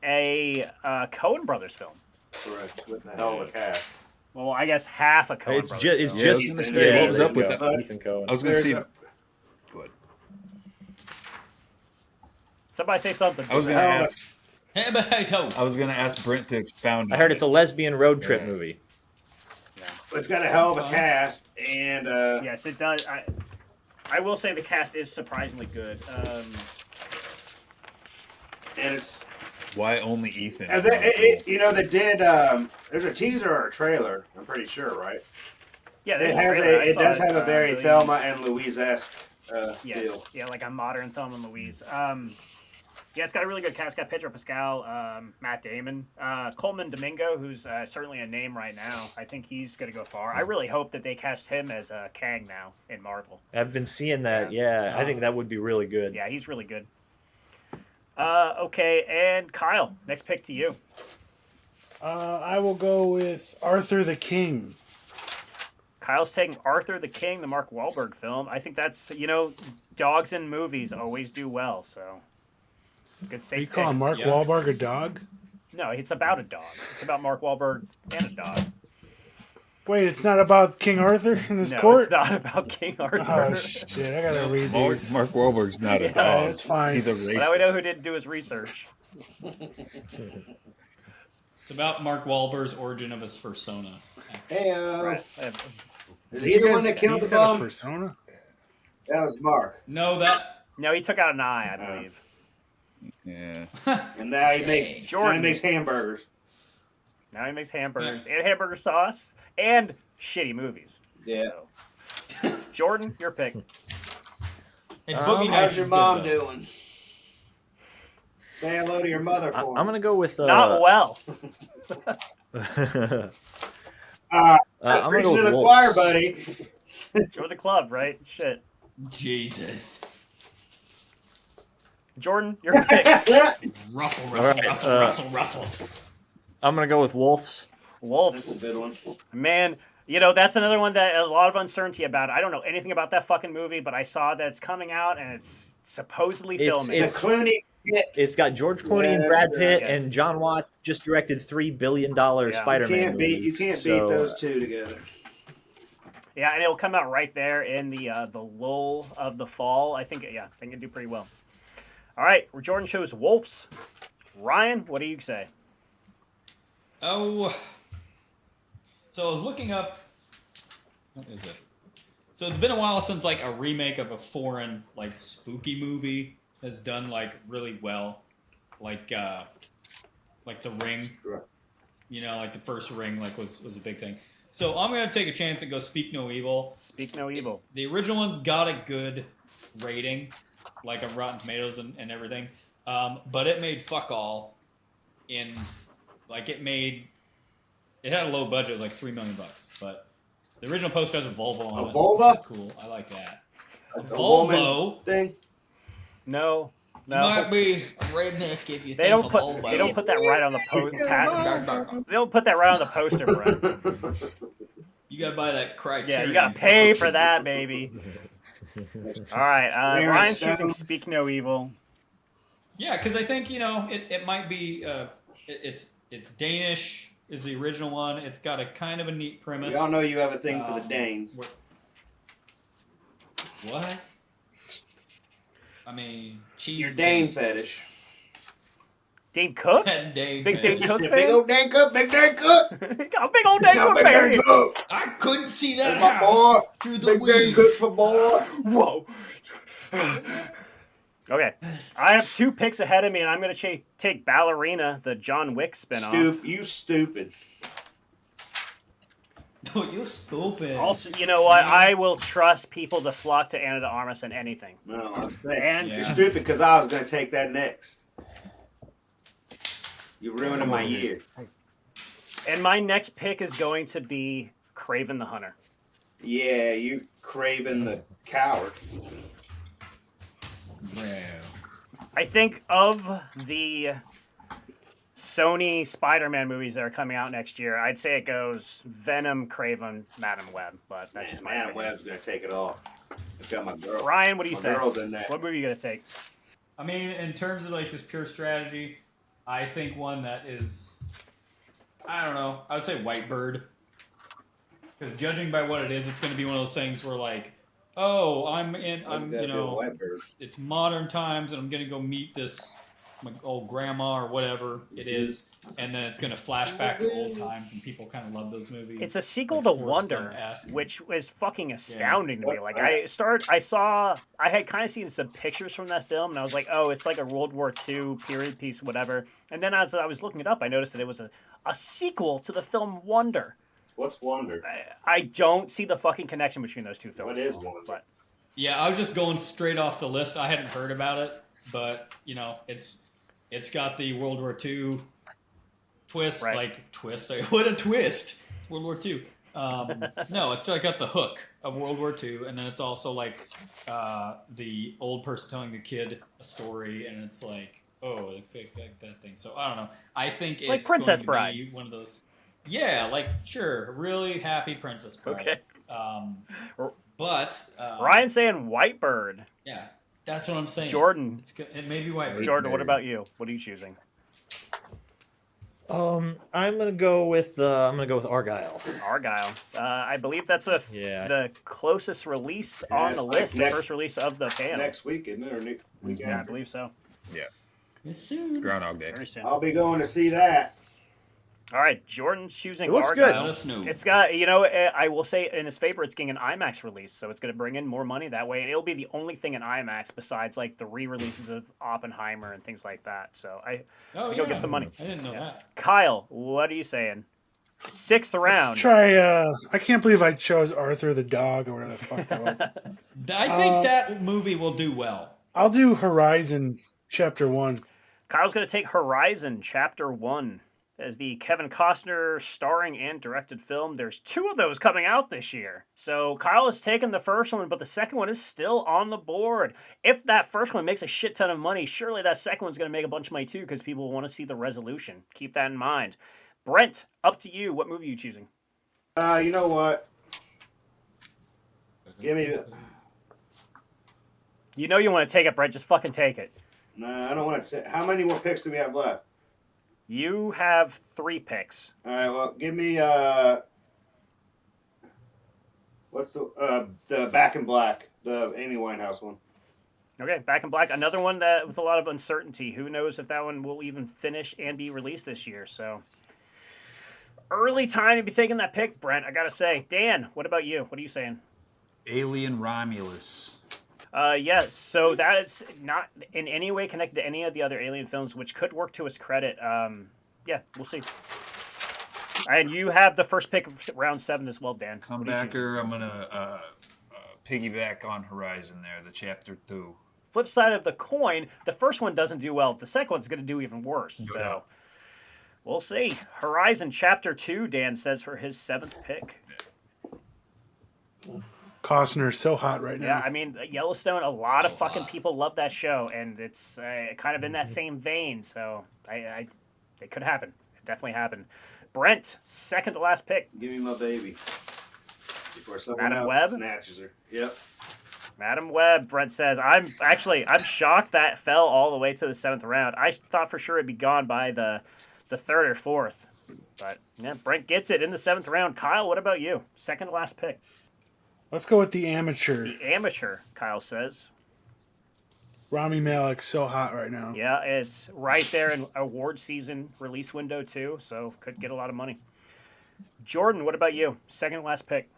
[SPEAKER 1] a Coen Brothers film.
[SPEAKER 5] Correct. With the hell of a cast.
[SPEAKER 1] Well, I guess half a Coen
[SPEAKER 7] It's
[SPEAKER 1] Brothers.
[SPEAKER 7] just, it's
[SPEAKER 1] film.
[SPEAKER 4] Yeah, I was
[SPEAKER 7] just
[SPEAKER 4] gonna say, what was
[SPEAKER 7] there
[SPEAKER 4] up
[SPEAKER 7] you
[SPEAKER 4] with
[SPEAKER 7] go.
[SPEAKER 4] that?
[SPEAKER 7] Ethan Coen.
[SPEAKER 4] I was gonna see.
[SPEAKER 5] There's
[SPEAKER 4] Good.
[SPEAKER 1] Somebody say something.
[SPEAKER 4] I was gonna ask.
[SPEAKER 2] Hey, but hey, ho.
[SPEAKER 4] I was gonna ask Brent to expound.
[SPEAKER 7] I
[SPEAKER 4] on
[SPEAKER 7] heard it's a
[SPEAKER 4] it.
[SPEAKER 7] lesbian road trip
[SPEAKER 4] Yeah.
[SPEAKER 7] movie.
[SPEAKER 5] It's got a hell of a cast, and
[SPEAKER 1] Yes, it does. I will say the cast is surprisingly good.
[SPEAKER 5] and it's
[SPEAKER 4] Why only Ethan?
[SPEAKER 5] and they did. There's a teaser or a trailer. I'm pretty sure, right?
[SPEAKER 1] Yeah, there's
[SPEAKER 5] It
[SPEAKER 1] a
[SPEAKER 5] has
[SPEAKER 1] trailer. I
[SPEAKER 5] it
[SPEAKER 1] saw
[SPEAKER 5] does
[SPEAKER 1] it,
[SPEAKER 5] have a very
[SPEAKER 1] really-
[SPEAKER 5] Thelma and Louise-esque
[SPEAKER 1] Yes.
[SPEAKER 5] feel.
[SPEAKER 1] Yeah, like a modern Thelma and Louise. Yeah, it's got a really good cast. It's got Pedro Pascal, Matt Damon, Coleman Domingo, who's certainly a name right now. I think he's going to go far. I really hope that they cast him as Kang now in Marvel.
[SPEAKER 7] I've been seeing that. Yeah, I think that would be really good.
[SPEAKER 1] Yeah, he's really good. Okay, and Kyle, next pick to you.
[SPEAKER 3] I will go with Arthur the King.
[SPEAKER 1] Kyle's taking Arthur the King, the Mark Wahlberg film. I think that's, dogs in movies always do well, so good safe
[SPEAKER 3] You call
[SPEAKER 1] pick.
[SPEAKER 3] Mark
[SPEAKER 2] Yeah.
[SPEAKER 3] Wahlberg a dog?
[SPEAKER 1] No, it's about a dog. It's about Mark Wahlberg and a dog.
[SPEAKER 3] Wait, it's not about King Arthur in his
[SPEAKER 1] No,
[SPEAKER 3] court?
[SPEAKER 1] it's not about King Arthur.
[SPEAKER 3] Oh shit! I gotta read
[SPEAKER 4] Mark,
[SPEAKER 3] these.
[SPEAKER 4] Mark Wahlberg's not a
[SPEAKER 1] Yeah,
[SPEAKER 4] dog.
[SPEAKER 3] that's fine.
[SPEAKER 4] He's a
[SPEAKER 1] Well, now we know
[SPEAKER 4] racist.
[SPEAKER 1] who didn't do his research.
[SPEAKER 2] It's about Mark Wahlberg's origin of his persona.
[SPEAKER 5] Hey,
[SPEAKER 1] Right.
[SPEAKER 5] is
[SPEAKER 4] Did
[SPEAKER 5] he
[SPEAKER 4] you
[SPEAKER 5] the one
[SPEAKER 4] guys-
[SPEAKER 5] that killed
[SPEAKER 3] He's
[SPEAKER 5] the
[SPEAKER 3] got a
[SPEAKER 5] bum?
[SPEAKER 3] persona.
[SPEAKER 5] That was Mark,
[SPEAKER 2] No, that.
[SPEAKER 1] No, he took out an eye, I believe.
[SPEAKER 4] Yeah.
[SPEAKER 5] and now he
[SPEAKER 2] Okay.
[SPEAKER 5] makes hamburgers.
[SPEAKER 1] Now he makes hamburgers and hamburger sauce and shitty movies.
[SPEAKER 5] Yeah.
[SPEAKER 1] So. Jordan, your pick.
[SPEAKER 2] And Boogie Nights
[SPEAKER 5] How's your
[SPEAKER 2] is
[SPEAKER 5] mom
[SPEAKER 2] good, though.
[SPEAKER 5] doing? Say hello to your mother
[SPEAKER 7] I'm
[SPEAKER 5] for
[SPEAKER 7] going to go with.
[SPEAKER 1] Not well.
[SPEAKER 7] I'm going to
[SPEAKER 5] Preaching
[SPEAKER 7] go
[SPEAKER 5] to
[SPEAKER 7] with
[SPEAKER 5] the choir,
[SPEAKER 7] Wolves.
[SPEAKER 5] buddy.
[SPEAKER 1] Join the club, right? Shit.
[SPEAKER 2] Jesus.
[SPEAKER 1] Jordan, your pick.
[SPEAKER 2] Russell,
[SPEAKER 7] All
[SPEAKER 2] Russell,
[SPEAKER 7] right,
[SPEAKER 2] Russell.
[SPEAKER 7] I'm going to go with Wolves.
[SPEAKER 5] That's a
[SPEAKER 1] Wolves.
[SPEAKER 5] good one.
[SPEAKER 1] Man, that's another one that a lot of uncertainty about. I don't know anything about that fucking movie, but I saw that it's coming out and it's supposedly filming.
[SPEAKER 5] The Clooney hit.
[SPEAKER 7] It's got George Clooney
[SPEAKER 5] Yeah,
[SPEAKER 7] and
[SPEAKER 5] that's
[SPEAKER 7] Brad
[SPEAKER 5] good.
[SPEAKER 7] Pitt,
[SPEAKER 1] Yes.
[SPEAKER 7] and John Watts just directed $3 billion
[SPEAKER 5] You
[SPEAKER 7] Spider-Man
[SPEAKER 5] can't beat
[SPEAKER 7] movies.
[SPEAKER 5] those two together.
[SPEAKER 1] Yeah, and it'll come out right there in the lull of the fall. I think it'll do pretty well. All right, Jordan chose Wolves. Ryan, what do you say?
[SPEAKER 2] Oh. So I was looking up. What is it? So it's been a while since like a remake of a foreign like spooky movie has done like really well, like The Ring.
[SPEAKER 5] Sure.
[SPEAKER 2] Like the first Ring like was a big thing. So I'm gonna take a chance and go Speak No Evil.
[SPEAKER 1] Speak no evil.
[SPEAKER 2] The original one's got a good rating, like on Rotten Tomatoes and everything, but it made fuck all. It had a low budget, like $3 million, but the original poster has a Volvo on
[SPEAKER 5] A
[SPEAKER 2] it.
[SPEAKER 5] vulva?
[SPEAKER 2] Which is cool. I like that.
[SPEAKER 5] A
[SPEAKER 2] Volvo.
[SPEAKER 5] thing.
[SPEAKER 1] No.
[SPEAKER 2] You might be a redneck if you
[SPEAKER 1] They
[SPEAKER 2] think
[SPEAKER 1] don't
[SPEAKER 2] a
[SPEAKER 1] put
[SPEAKER 2] Volvo.
[SPEAKER 1] they don't put that right on the poster. They don't put that right on the poster, Brent.
[SPEAKER 2] You gotta buy that Criterion.
[SPEAKER 1] Yeah, you gotta pay for that, baby. All right,
[SPEAKER 5] Aaron
[SPEAKER 1] Ryan's
[SPEAKER 5] Stone.
[SPEAKER 1] choosing Speak No Evil.
[SPEAKER 2] Yeah, because I think it might be it's Danish is the original one. It's got a kind of a neat premise.
[SPEAKER 5] We all know you have a thing for the Danes.
[SPEAKER 2] What? I mean, cheese.
[SPEAKER 5] Your Dane fetish.
[SPEAKER 1] Dane Cook?
[SPEAKER 2] Dane
[SPEAKER 1] Big Dane Cook
[SPEAKER 5] Big
[SPEAKER 1] fan?
[SPEAKER 5] old Dane Cook, big Dane Cook.
[SPEAKER 1] Got a big old Dane
[SPEAKER 5] Got
[SPEAKER 1] Cook
[SPEAKER 5] big Dane
[SPEAKER 1] fan.
[SPEAKER 5] Cook.
[SPEAKER 2] I couldn't see that
[SPEAKER 5] That's my boy.
[SPEAKER 2] house through the
[SPEAKER 5] Big Dane
[SPEAKER 2] weeds.
[SPEAKER 5] Cook for boy.
[SPEAKER 1] Whoa. Okay, I have 2 picks ahead of me, and I'm going to take Ballerina, the John Wick spinoff.
[SPEAKER 5] You stupid.
[SPEAKER 2] No, you're stupid.
[SPEAKER 1] Also, you know what? I will trust people to flock to Anna de Armas in anything.
[SPEAKER 5] No, I'm saying.
[SPEAKER 1] And
[SPEAKER 2] Yeah.
[SPEAKER 5] You're stupid because I was going to take that next. You're ruining my year.
[SPEAKER 1] and my next pick is going to be Craven the Hunter.
[SPEAKER 5] Yeah, you craving the coward.
[SPEAKER 1] I think of the Sony Spider-Man movies that are coming out next year, I'd say it goes Venom, Craven, Madam Web, but that's just my
[SPEAKER 5] Madam
[SPEAKER 1] opinion.
[SPEAKER 5] Web's gonna take it all. I've got my girl.
[SPEAKER 1] Ryan, what do you
[SPEAKER 5] My
[SPEAKER 1] say?
[SPEAKER 5] girl's in that.
[SPEAKER 1] What movie are you gonna take?
[SPEAKER 2] I mean, in terms of like just pure strategy, I think one that is, I don't know, I would say Whitebird. Because judging by what it is, it's going to be one of those things where like, oh, it's modern times and I'm going to go meet this my old grandma or whatever it is, and then it's going to flash back to old times, and people kind of love those movies.
[SPEAKER 1] It's a sequel
[SPEAKER 2] like
[SPEAKER 1] to
[SPEAKER 2] Forrest
[SPEAKER 1] Wonder,
[SPEAKER 2] Gump-esque.
[SPEAKER 1] which is fucking astounding to me.
[SPEAKER 5] What?
[SPEAKER 1] Like I had kind of seen some pictures from that film, and I was like, oh, it's like a World War II period piece, whatever. And then as I was looking it up, I noticed that it was a sequel to the film Wonder.
[SPEAKER 5] What's Wonder?
[SPEAKER 1] I don't see the fucking connection between those two films.
[SPEAKER 5] What is Wonder?
[SPEAKER 1] But
[SPEAKER 2] Yeah, I was just going straight off the list. I hadn't heard about it, but it's got the World War II twist,
[SPEAKER 1] Right.
[SPEAKER 2] like twist. What a twist! It's World War II. No, it's like got the hook of World War II, and then it's also like the old person telling the kid a story, and it's like, oh, it's like that thing. So I don't know. I think it's
[SPEAKER 1] Like Princess
[SPEAKER 2] going to
[SPEAKER 1] Bride.
[SPEAKER 2] be one of those. Yeah, like sure, really happy Princess Bride.
[SPEAKER 1] Okay.
[SPEAKER 2] But
[SPEAKER 1] Ryan's saying Whitebird.
[SPEAKER 2] yeah, that's what I'm saying.
[SPEAKER 1] Jordan,
[SPEAKER 2] It's good. It may be White.
[SPEAKER 1] Jordan, what about you? What are you choosing?
[SPEAKER 7] I'm gonna go with Argyle.
[SPEAKER 1] Argyle. I believe that's
[SPEAKER 7] Yeah.
[SPEAKER 1] the closest release
[SPEAKER 5] Yeah,
[SPEAKER 1] on
[SPEAKER 5] it's
[SPEAKER 1] the
[SPEAKER 5] like
[SPEAKER 1] list, the
[SPEAKER 5] next-
[SPEAKER 1] first release of the panel.
[SPEAKER 5] Next week, isn't it? Or week
[SPEAKER 1] Yeah, I
[SPEAKER 5] after?
[SPEAKER 1] believe so.
[SPEAKER 2] Yes, soon.
[SPEAKER 4] Groundhog Day.
[SPEAKER 1] Very soon.
[SPEAKER 5] I'll be going to see that.
[SPEAKER 1] All right, Jordan's choosing
[SPEAKER 7] It looks
[SPEAKER 1] Argyle.
[SPEAKER 7] good.
[SPEAKER 2] Let us know.
[SPEAKER 1] It's got, I will say in his favor, it's getting an IMAX release, so it's going to bring in more money that way. It'll be the only thing in IMAX besides like the re-releases of Oppenheimer and things like that. So I
[SPEAKER 2] Oh,
[SPEAKER 1] go get some money.
[SPEAKER 2] I didn't know that.
[SPEAKER 1] Kyle, what are you saying? Sixth round.
[SPEAKER 3] Let's try. I can't believe I chose Arthur the dog or whatever the fuck that was.
[SPEAKER 2] I think that movie will do well.
[SPEAKER 3] I'll do Horizon Chapter 1.
[SPEAKER 1] Kyle's going to take Horizon Chapter 1 as the Kevin Costner starring and directed film. There's two of those coming out this year. So Kyle has taken the first one, but the second one is still on the board. If that first one makes a shit ton of money, surely that second one's going to make a bunch of money too because people want to see the resolution. Keep that in mind. Brent, up to you. What movie are you choosing?
[SPEAKER 5] You know what? Give me.
[SPEAKER 1] You know you want to take it, Brent. Just fucking take it.
[SPEAKER 5] Nah, I don't want to. How many more picks do we have left?
[SPEAKER 1] You have 3 picks.
[SPEAKER 5] All right. Well, give me. What's the Back in Black, the Amy Winehouse one?
[SPEAKER 1] Okay, Back in Black, another one that with a lot of uncertainty. Who knows if that one will even finish and be released this year? So early time to be taking that pick, Brent. I gotta say, Dan, what about you? What are you saying?
[SPEAKER 4] Alien Romulus.
[SPEAKER 1] Yes. So that is not in any way connected to any of the other Alien films, which could work to its credit. Yeah, we'll see. And you have the first pick of round 7 as well, Dan. What are you choosing?
[SPEAKER 4] Comebacker. I'm gonna piggyback on Horizon there, the Chapter 2.
[SPEAKER 1] Flip side of the coin, the first one doesn't do well. The second one's going to do even worse.
[SPEAKER 4] No
[SPEAKER 1] So
[SPEAKER 4] doubt.
[SPEAKER 1] we'll see. Horizon Chapter 2, Dan says for his 7th pick.
[SPEAKER 3] Costner's so hot right
[SPEAKER 1] Yeah,
[SPEAKER 3] now.
[SPEAKER 1] I mean, Yellowstone, a lot of fucking people love that show, and it's kind of in that same vein, so it could happen. It definitely happened. Brent, second to last pick.
[SPEAKER 5] Give me my baby. Before someone
[SPEAKER 1] Madam
[SPEAKER 5] else
[SPEAKER 1] Webb?
[SPEAKER 5] snatches her. Yep.
[SPEAKER 1] Madam Webb, Brent says, I'm shocked that fell all the way to the 7th round. I thought for sure it'd be gone by the 3rd or 4th. But yeah, Brent gets it in the 7th round. Kyle, what about you? Second to last pick.
[SPEAKER 3] Let's go with The Amateur.
[SPEAKER 1] The Amateur, Kyle says.
[SPEAKER 3] Rami Malek's so hot right now.
[SPEAKER 1] Yeah, it's right there in award season release window too, so could get a lot of money. Jordan, what about you? Second to last pick.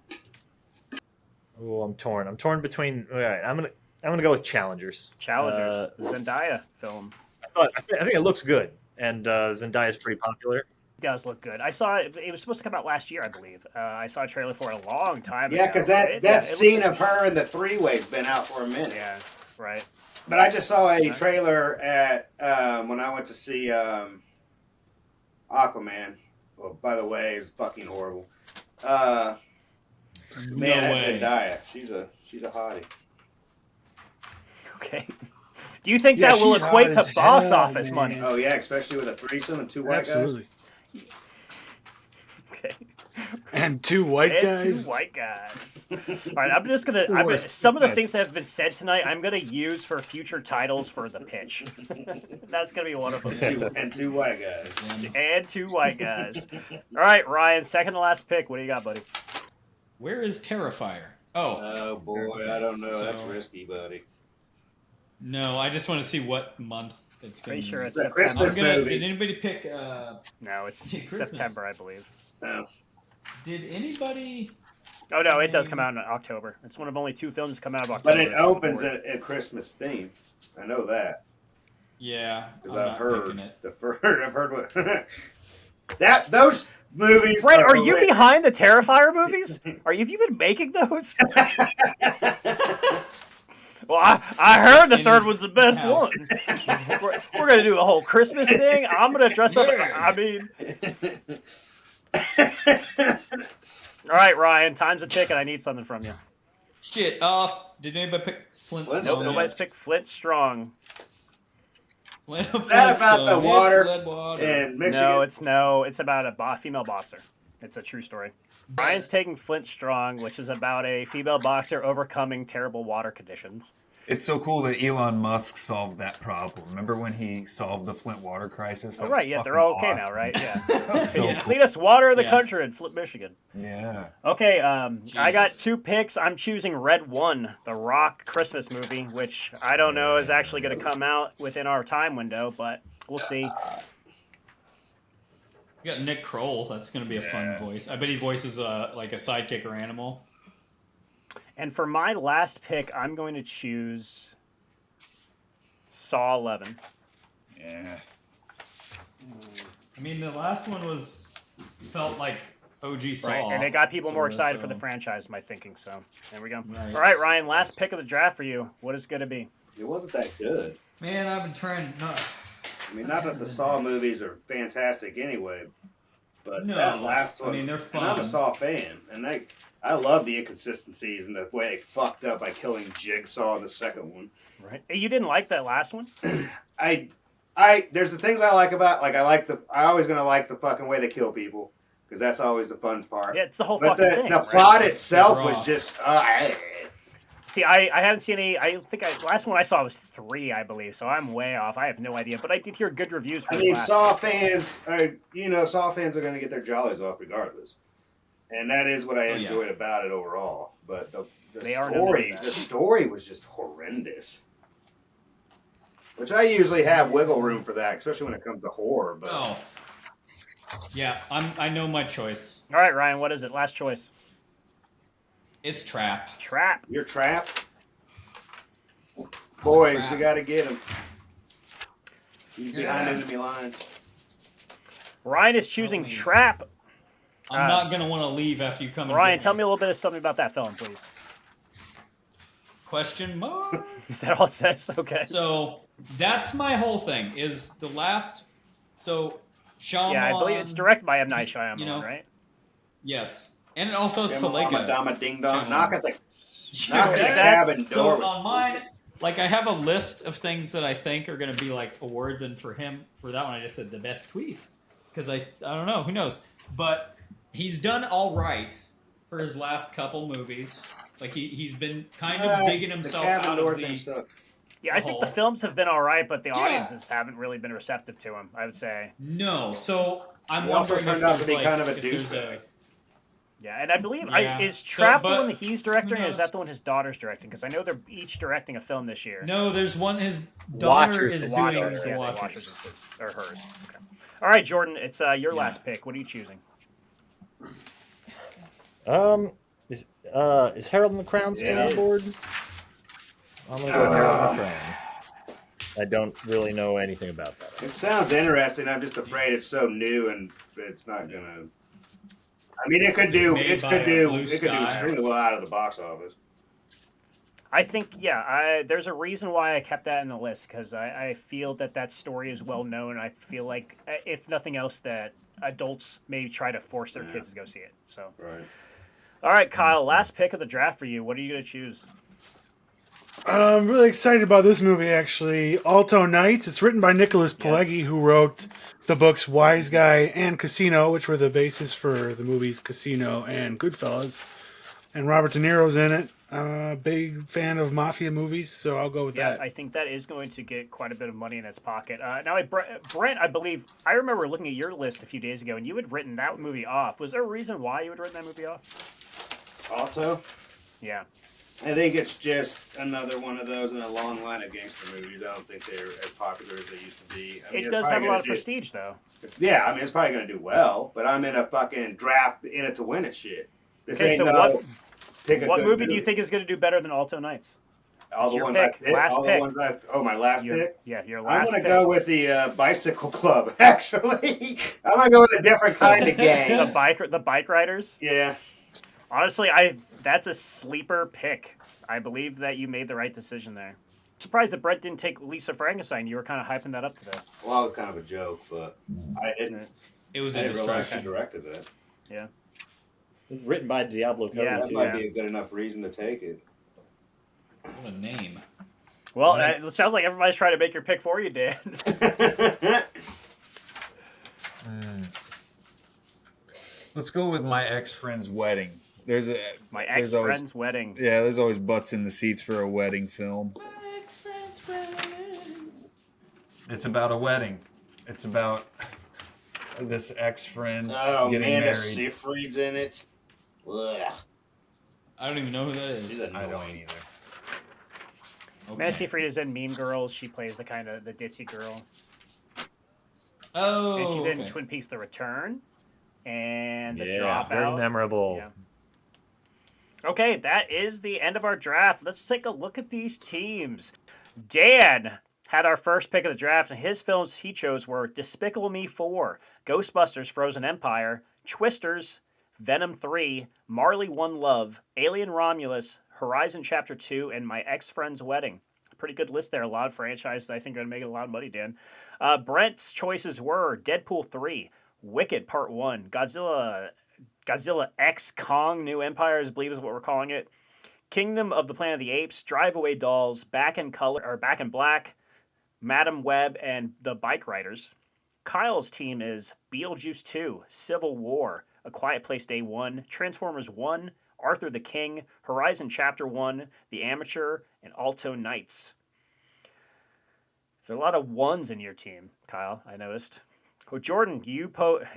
[SPEAKER 7] Oh, I'm torn. I'm torn between. All right, I'm gonna go with Challengers.
[SPEAKER 1] Challengers, Zendaya film.
[SPEAKER 7] I think it looks good, and Zendaya is pretty popular.
[SPEAKER 1] Does look good. I saw it. It was supposed to come out last year, I believe. I saw a trailer for it a long time
[SPEAKER 5] Yeah,
[SPEAKER 1] ago.
[SPEAKER 5] because
[SPEAKER 1] It
[SPEAKER 5] that
[SPEAKER 1] looks
[SPEAKER 5] scene
[SPEAKER 1] good.
[SPEAKER 5] of her in the three-way's been out for a minute.
[SPEAKER 1] Yeah, right.
[SPEAKER 5] But I just saw a trailer at when I went to see Aquaman. Well, by the way, it's fucking horrible. Man, that's
[SPEAKER 2] way.
[SPEAKER 5] Zendaya. She's a hottie.
[SPEAKER 1] Okay. Do you think
[SPEAKER 3] Yeah,
[SPEAKER 1] that will
[SPEAKER 3] she's
[SPEAKER 1] equate
[SPEAKER 3] hot
[SPEAKER 1] to
[SPEAKER 3] as
[SPEAKER 1] box
[SPEAKER 3] hell,
[SPEAKER 1] office
[SPEAKER 3] man.
[SPEAKER 1] money?
[SPEAKER 8] Oh yeah, especially with a threesome and two white guys.
[SPEAKER 3] Absolutely.
[SPEAKER 1] Okay.
[SPEAKER 3] And two white
[SPEAKER 1] And
[SPEAKER 3] guys.
[SPEAKER 1] two white guys. All right, I'm just gonna.
[SPEAKER 4] the worst,
[SPEAKER 1] Some of the
[SPEAKER 4] isn't it?
[SPEAKER 1] things that have been said tonight, I'm gonna use for future titles for the pitch. That's gonna be one of them.
[SPEAKER 8] And two white guys.
[SPEAKER 1] And two white guys. All right, Ryan, second to last pick. What do you got, buddy?
[SPEAKER 2] Where is Terrifier? Oh,
[SPEAKER 8] Oh boy, I don't know. That's
[SPEAKER 2] So-
[SPEAKER 8] risky, buddy.
[SPEAKER 2] no, I just want to see what month it's going
[SPEAKER 1] Pretty
[SPEAKER 2] to
[SPEAKER 1] sure
[SPEAKER 2] be.
[SPEAKER 1] it's
[SPEAKER 8] It's a
[SPEAKER 1] September.
[SPEAKER 2] I'm
[SPEAKER 8] Christmas
[SPEAKER 2] gonna.
[SPEAKER 8] movie.
[SPEAKER 2] Did anybody pick?
[SPEAKER 1] No, it's
[SPEAKER 2] Yeah, Christmas.
[SPEAKER 1] September, I believe.
[SPEAKER 8] No.
[SPEAKER 2] Did anybody?
[SPEAKER 1] Oh no, it does come out in October. It's one of only 2 films to come out of October.
[SPEAKER 8] But it
[SPEAKER 1] It's on the
[SPEAKER 8] opens
[SPEAKER 1] board.
[SPEAKER 8] at Christmas theme. I know that
[SPEAKER 2] Yeah, I'm
[SPEAKER 8] because I've
[SPEAKER 2] not
[SPEAKER 8] heard
[SPEAKER 2] picking it.
[SPEAKER 8] I've heard what that those movies.
[SPEAKER 1] Brett, are you
[SPEAKER 8] horrendous.
[SPEAKER 1] behind the Terrifier movies? Have you been making those? Well, I heard the
[SPEAKER 2] In
[SPEAKER 1] third
[SPEAKER 2] his
[SPEAKER 1] one's the best
[SPEAKER 2] house.
[SPEAKER 1] one. We're gonna do the whole Christmas thing. I'm gonna dress up.
[SPEAKER 2] Yeah.
[SPEAKER 1] I mean, all right, Ryan, time's a ticket. I need something from you.
[SPEAKER 2] Shit. Did anybody pick Flint?
[SPEAKER 8] Flintstone.
[SPEAKER 1] Nope,
[SPEAKER 2] Stone?
[SPEAKER 1] nobody's picked Flint Strong.
[SPEAKER 2] Flint,
[SPEAKER 8] That about the
[SPEAKER 2] Flintstone.
[SPEAKER 8] water
[SPEAKER 2] It's lead water.
[SPEAKER 8] in Michigan.
[SPEAKER 1] It's about a female boxer. It's a true story. Ryan's taking Flint Strong, which is about a female boxer overcoming terrible water conditions.
[SPEAKER 4] It's so cool that Elon Musk solved that problem. Remember when he solved the Flint water crisis? That
[SPEAKER 1] Oh,
[SPEAKER 4] was
[SPEAKER 1] right, yeah, they're
[SPEAKER 4] fucking
[SPEAKER 1] all okay
[SPEAKER 4] awesome.
[SPEAKER 1] now, right? Yeah.
[SPEAKER 4] That was so
[SPEAKER 2] Yeah.
[SPEAKER 4] cool.
[SPEAKER 1] Cleanest water in the
[SPEAKER 2] Yeah.
[SPEAKER 1] country in Flint, Michigan.
[SPEAKER 4] Yeah.
[SPEAKER 1] Okay, I got
[SPEAKER 2] Jesus.
[SPEAKER 1] 2 picks. I'm choosing Red One, the Rock Christmas movie, which I don't know is actually going to come out within our time window, but we'll see.
[SPEAKER 2] You got Nick Kroll. That's going to be a fun voice. I bet he voices like a sidekick or animal.
[SPEAKER 1] And for my last pick, I'm going to choose Saw 11.
[SPEAKER 4] Yeah.
[SPEAKER 2] I mean, the last one felt like OG Saw.
[SPEAKER 1] Right, and it got people more
[SPEAKER 2] sorta,
[SPEAKER 1] excited for
[SPEAKER 2] so-
[SPEAKER 1] the franchise, my thinking. So there we go.
[SPEAKER 2] Right.
[SPEAKER 1] All right, Ryan, last pick of the draft for you. What is it going to be?
[SPEAKER 8] It wasn't that good.
[SPEAKER 2] Man, I've been trying not.
[SPEAKER 8] I mean, not that the Saw movies are fantastic anyway, but
[SPEAKER 2] No,
[SPEAKER 8] that last
[SPEAKER 2] I
[SPEAKER 8] one.
[SPEAKER 2] mean, they're
[SPEAKER 8] And I'm a
[SPEAKER 2] fun.
[SPEAKER 8] Saw fan, and I love the inconsistencies and the way they fucked up by killing Jigsaw in the second one.
[SPEAKER 1] Right. Hey, you didn't like that last one?
[SPEAKER 8] There's the things I like about, like, I always gonna like the fucking way they kill people, because that's always the fun part.
[SPEAKER 1] Yeah, it's the whole
[SPEAKER 8] But
[SPEAKER 1] fucking
[SPEAKER 8] the
[SPEAKER 1] thing.
[SPEAKER 8] the
[SPEAKER 1] right?
[SPEAKER 8] plot itself
[SPEAKER 2] Raw.
[SPEAKER 8] was just,
[SPEAKER 1] See, I haven't seen any. I think last one I saw was 3, I believe. So I'm way off. I have no idea, but I did hear good reviews for
[SPEAKER 8] I
[SPEAKER 1] this
[SPEAKER 8] mean,
[SPEAKER 1] last
[SPEAKER 8] Saw
[SPEAKER 1] one.
[SPEAKER 8] fans Saw fans are gonna get their jollies off regardless, and that is what I
[SPEAKER 2] Oh, yeah.
[SPEAKER 8] enjoyed about it overall. But the
[SPEAKER 1] They are known for that.
[SPEAKER 8] the story was just horrendous. Which I usually have wiggle room for that, especially when it comes to horror. But
[SPEAKER 2] Oh. Yeah, I know my choice.
[SPEAKER 1] All right, Ryan, what is it? Last choice.
[SPEAKER 2] It's Trap.
[SPEAKER 1] Trap.
[SPEAKER 8] you're trapped, boys.
[SPEAKER 2] Trap.
[SPEAKER 8] We got to get him. He's behind
[SPEAKER 2] Yeah.
[SPEAKER 8] enemy lines.
[SPEAKER 1] Ryan is choosing
[SPEAKER 2] Oh, yeah.
[SPEAKER 1] Trap.
[SPEAKER 2] I'm not gonna want to leave after you come. and
[SPEAKER 1] Ryan,
[SPEAKER 2] get
[SPEAKER 1] tell me a little bit of something about that film, please.
[SPEAKER 2] Question mark.
[SPEAKER 1] Is that all it says? Okay.
[SPEAKER 2] So that's my whole thing. Is the last. So Shyamalan.
[SPEAKER 1] Yeah, I believe it's directed by M. Night Shyamalan,
[SPEAKER 2] You know,
[SPEAKER 1] right?
[SPEAKER 2] Yes, and it also
[SPEAKER 8] Dama
[SPEAKER 2] Saleka.
[SPEAKER 8] Dama Ding Dong.
[SPEAKER 2] Shyamalan.
[SPEAKER 8] Knock at the
[SPEAKER 2] Yeah,
[SPEAKER 8] knock at the
[SPEAKER 1] that's-
[SPEAKER 8] cabin door.
[SPEAKER 2] So
[SPEAKER 8] was
[SPEAKER 2] on mine, like I have a list of things that I think are going to be like awards, and for him, for that one, I just said the best tweets because I don't know, who knows, but he's done all right for his last couple movies. Like he's been kind of digging himself
[SPEAKER 8] the cabin
[SPEAKER 2] out
[SPEAKER 8] door
[SPEAKER 2] of
[SPEAKER 8] thing
[SPEAKER 2] the.
[SPEAKER 8] sucked.
[SPEAKER 1] Yeah, I think the
[SPEAKER 2] whole-
[SPEAKER 1] films have been all right, but the
[SPEAKER 2] Yeah.
[SPEAKER 1] audiences haven't really been receptive to him, I would say.
[SPEAKER 2] No, so I'm
[SPEAKER 8] He also
[SPEAKER 2] wondering if
[SPEAKER 8] turned out to
[SPEAKER 2] there's
[SPEAKER 8] be
[SPEAKER 2] like
[SPEAKER 8] kind of a
[SPEAKER 2] if there's
[SPEAKER 8] douchebag.
[SPEAKER 1] Yeah, and I believe
[SPEAKER 2] Yeah.
[SPEAKER 1] is
[SPEAKER 2] So,
[SPEAKER 1] Trap the
[SPEAKER 2] but
[SPEAKER 1] one that he's directing, or
[SPEAKER 2] who
[SPEAKER 1] is that
[SPEAKER 2] knows?
[SPEAKER 1] the one his daughter's directing? Because I know they're each directing a film this year.
[SPEAKER 2] No, there's one. His daughter
[SPEAKER 6] Watchers
[SPEAKER 2] is
[SPEAKER 6] is
[SPEAKER 2] doing
[SPEAKER 1] Watchers,
[SPEAKER 2] the
[SPEAKER 1] yes,
[SPEAKER 2] Watchers.
[SPEAKER 1] Watchers is his, or hers. Okay. All right, Jordan, it's your
[SPEAKER 2] Yeah.
[SPEAKER 1] last pick. What are you choosing?
[SPEAKER 6] Is Harold and the Crown still
[SPEAKER 8] Yeah.
[SPEAKER 6] on board? I'm gonna go with Harold and the Crown. I don't really know anything about that.
[SPEAKER 8] It sounds interesting. I'm just afraid it's so new and it's not gonna. I mean, it could do.
[SPEAKER 2] Made
[SPEAKER 8] It
[SPEAKER 2] by
[SPEAKER 8] could
[SPEAKER 2] a
[SPEAKER 8] do.
[SPEAKER 2] Blue
[SPEAKER 8] It could do
[SPEAKER 2] Sky.
[SPEAKER 8] extremely well out of the box office.
[SPEAKER 1] I think, yeah, there's a reason why I kept that in the list, because I feel that story is well known. I feel like, if nothing else, that adults may try to force their kids to go see it. So,
[SPEAKER 8] Right.
[SPEAKER 1] all right, Kyle, last pick of the draft for you. What are you going to choose?
[SPEAKER 3] I'm really excited about this movie, actually. Alto Nights. It's written by Nicholas Pileggi, who wrote the books Wise Guy and Casino, which were the basis for the movies Casino and Goodfellas. And Robert De Niro's in it. I'm a big fan of mafia movies, so I'll go with
[SPEAKER 1] Yeah,
[SPEAKER 3] that.
[SPEAKER 1] I think that is going to get quite a bit of money in its pocket. Now, Brent, I believe I remember looking at your list a few days ago, and you had written that movie off. Was there a reason why you had written that movie off?
[SPEAKER 8] Also,
[SPEAKER 1] Yeah.
[SPEAKER 8] I think it's just another one of those in a long line of gangster movies. I don't think they're as popular as they used to be. I mean,
[SPEAKER 1] It
[SPEAKER 8] it's
[SPEAKER 1] does
[SPEAKER 8] probably
[SPEAKER 1] have a lot
[SPEAKER 8] gonna
[SPEAKER 1] of prestige, though.
[SPEAKER 8] Yeah, I mean, it's probably going to do well, but I'm in a fucking draft in it to win it shit. This
[SPEAKER 1] Okay,
[SPEAKER 8] ain't
[SPEAKER 1] so
[SPEAKER 8] no pick a
[SPEAKER 1] what
[SPEAKER 8] good
[SPEAKER 1] movie do you think is going to do better than Alto Nights?
[SPEAKER 8] All
[SPEAKER 1] It's
[SPEAKER 8] the
[SPEAKER 1] your
[SPEAKER 8] ones
[SPEAKER 1] pick.
[SPEAKER 8] I picked,
[SPEAKER 1] Last
[SPEAKER 8] all
[SPEAKER 1] pick.
[SPEAKER 8] the ones my last pick.
[SPEAKER 1] Yeah, your
[SPEAKER 8] I'm
[SPEAKER 1] last
[SPEAKER 8] gonna
[SPEAKER 1] pick.
[SPEAKER 8] go with the bicycle club. Actually, I'm gonna go with a different kind of gang.
[SPEAKER 1] the bike riders.
[SPEAKER 8] Yeah,
[SPEAKER 1] Honestly, that's a sleeper pick. I believe that you made the right decision there. Surprised that Brett didn't take Lisa Frankenstein. You were kind of hyping that up today.
[SPEAKER 8] well, that was kind of a joke, but I didn't.
[SPEAKER 2] It was
[SPEAKER 8] I
[SPEAKER 2] a
[SPEAKER 8] didn't realize she
[SPEAKER 2] distraction.
[SPEAKER 8] directed that.
[SPEAKER 1] Yeah.
[SPEAKER 7] It's written by Diablo Cody
[SPEAKER 1] Yeah,
[SPEAKER 8] That
[SPEAKER 7] too.
[SPEAKER 8] might be a good enough reason to take it.
[SPEAKER 2] What a name.
[SPEAKER 1] Well, it sounds like everybody's trying to make your pick for you, Dan.
[SPEAKER 4] Let's go with my ex-friend's wedding.
[SPEAKER 1] My
[SPEAKER 4] there's always-
[SPEAKER 1] ex-friend's wedding.
[SPEAKER 4] Yeah, there's always butts in the seats for a wedding film. It's about a wedding. It's about this ex-friend
[SPEAKER 8] Oh,
[SPEAKER 4] getting
[SPEAKER 8] Amanda
[SPEAKER 4] married.
[SPEAKER 8] Seyfried's in it. Ugh.
[SPEAKER 2] I don't even know who that
[SPEAKER 8] She's
[SPEAKER 2] is.
[SPEAKER 8] annoying.
[SPEAKER 4] I don't either.
[SPEAKER 2] Okay.
[SPEAKER 1] Amanda Seyfried is in Mean Girls. She plays the kind of the ditzy girl.
[SPEAKER 2] Oh,
[SPEAKER 1] And she's in
[SPEAKER 2] okay.
[SPEAKER 1] Twin Peaks: The Return and The
[SPEAKER 7] Yeah,
[SPEAKER 1] Dropout.
[SPEAKER 7] very memorable.
[SPEAKER 1] Yeah. Okay, that is the end of our draft. Let's take a look at these teams. Dan had our first pick of the draft, and his films he chose were Despicable Me 4, Ghostbusters Frozen Empire, Twisters, Venom 3, Marley One Love, Alien Romulus, Horizon Chapter 2, and My Ex-Friend's Wedding. Pretty good list there. A lot of franchises that I think are going to make a lot of money, Dan. Brent's choices were Deadpool 3, Wicked Part 1, Godzilla X Kong New Empire, I believe is what we're calling it. Kingdom of the Planet of the Apes, Drive Away Dolls, Back in Black, Madam Web, and The Bike Riders. Kyle's team is Beetlejuice 2, Civil War, A Quiet Place Day 1, Transformers 1, Arthur the King, Horizon Chapter 1, The Amateur, and Alto Nights. There's a lot of ones in your team, Kyle, I noticed. Oh, Jordan,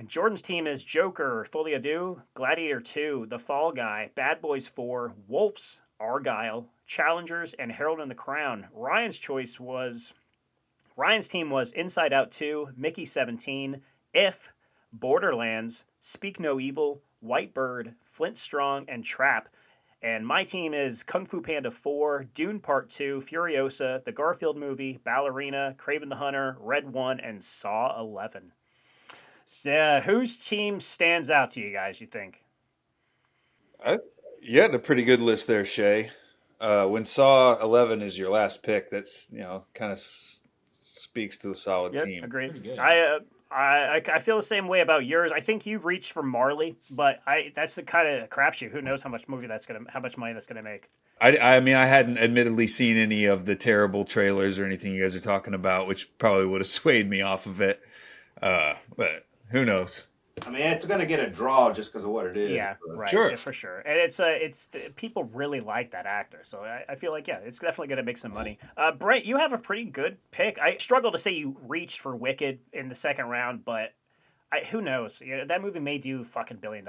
[SPEAKER 1] Jordan's team is Joker, Folie à Deux, Gladiator 2, The Fall Guy, Bad Boys 4, Wolves, Argyle, Challengers, and Herald and the Crown. Ryan's team was Inside Out 2, Mickey 17, If, Borderlands, Speak No Evil, White Bird, Flint Strong, and Trap. And my team is Kung Fu Panda 4, Dune Part 2, Furiosa, The Garfield Movie, Ballerina, Kraven the Hunter, Red 1, and Saw 11. So, whose team stands out to you guys, you think?
[SPEAKER 4] You had a pretty good list there, Shay. When Saw 11 is your last pick, that's kind of speaks to a solid team.
[SPEAKER 1] Agreed.
[SPEAKER 2] Pretty good.
[SPEAKER 1] I feel the same way about yours. I think you reached for Marley, but that's the kind of crapshoot. Who knows how much money that's gonna make?
[SPEAKER 4] I mean, I hadn't admittedly seen any of the terrible trailers or anything you guys are talking about, which probably would have swayed me off of it. But who knows?
[SPEAKER 8] I mean, it's gonna get a draw just because of what it is.
[SPEAKER 1] Yeah,
[SPEAKER 8] but-
[SPEAKER 1] right.
[SPEAKER 4] Sure.
[SPEAKER 1] Yeah, for sure. And it's people really like that actor, so I feel like it's definitely gonna make some money. Brent, you have a pretty good pick. I struggle to say you reached for Wicked in the second round, but who knows? That movie may do fucking $1 billion.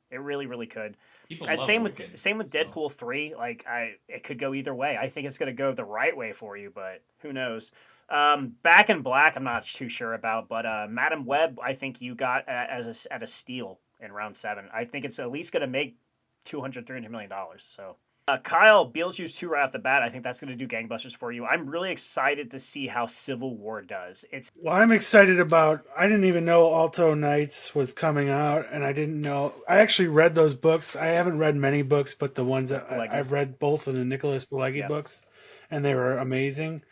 [SPEAKER 1] It really, really could.
[SPEAKER 2] People
[SPEAKER 1] And
[SPEAKER 2] love
[SPEAKER 1] same
[SPEAKER 2] Wicked,
[SPEAKER 1] with Deadpool 3. Like it could go either way. I think it's gonna go the right way for you, but who knows? Back in Black, I'm not too sure about, but Madam Web, I think you got at a steal in round 7. I think it's at least gonna make $200-300 million. So. Kyle, Beetlejuice 2 right off the bat, I think that's going to do gangbusters for you. I'm really excited to see how Civil War does.
[SPEAKER 3] Well, I'm excited about. I didn't even know Alto Nights was coming out, and I didn't know. I actually read those books. I haven't read many books, but the ones that I've read both of the Nicholas Pileggi books, and they were amazing.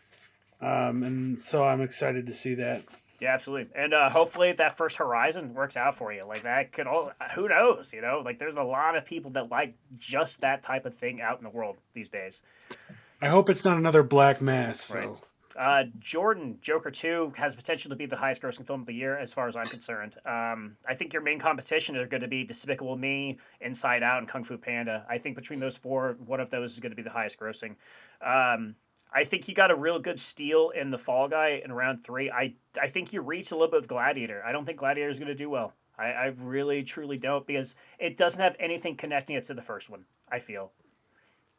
[SPEAKER 3] And so I'm excited to see that.
[SPEAKER 1] Yeah, absolutely. And hopefully that first Horizon works out for you. Like that could who knows, Like there's a lot of people that like just that type of thing out in the world these days.
[SPEAKER 3] I hope it's not another Black Mass. So.
[SPEAKER 1] Right. Jordan, Joker 2 has potential to be the highest grossing film of the year, as far as I'm concerned. I think your main competition are going to be Despicable Me, Inside Out, and Kung Fu Panda. I think between those four, one of those is going to be the highest grossing. I think you got a real good steal in The Fall Guy in round 3. I think you reached a little bit with Gladiator. I don't think Gladiator is going to do well. I really, truly don't, because it doesn't have anything connecting it to the first one, I feel.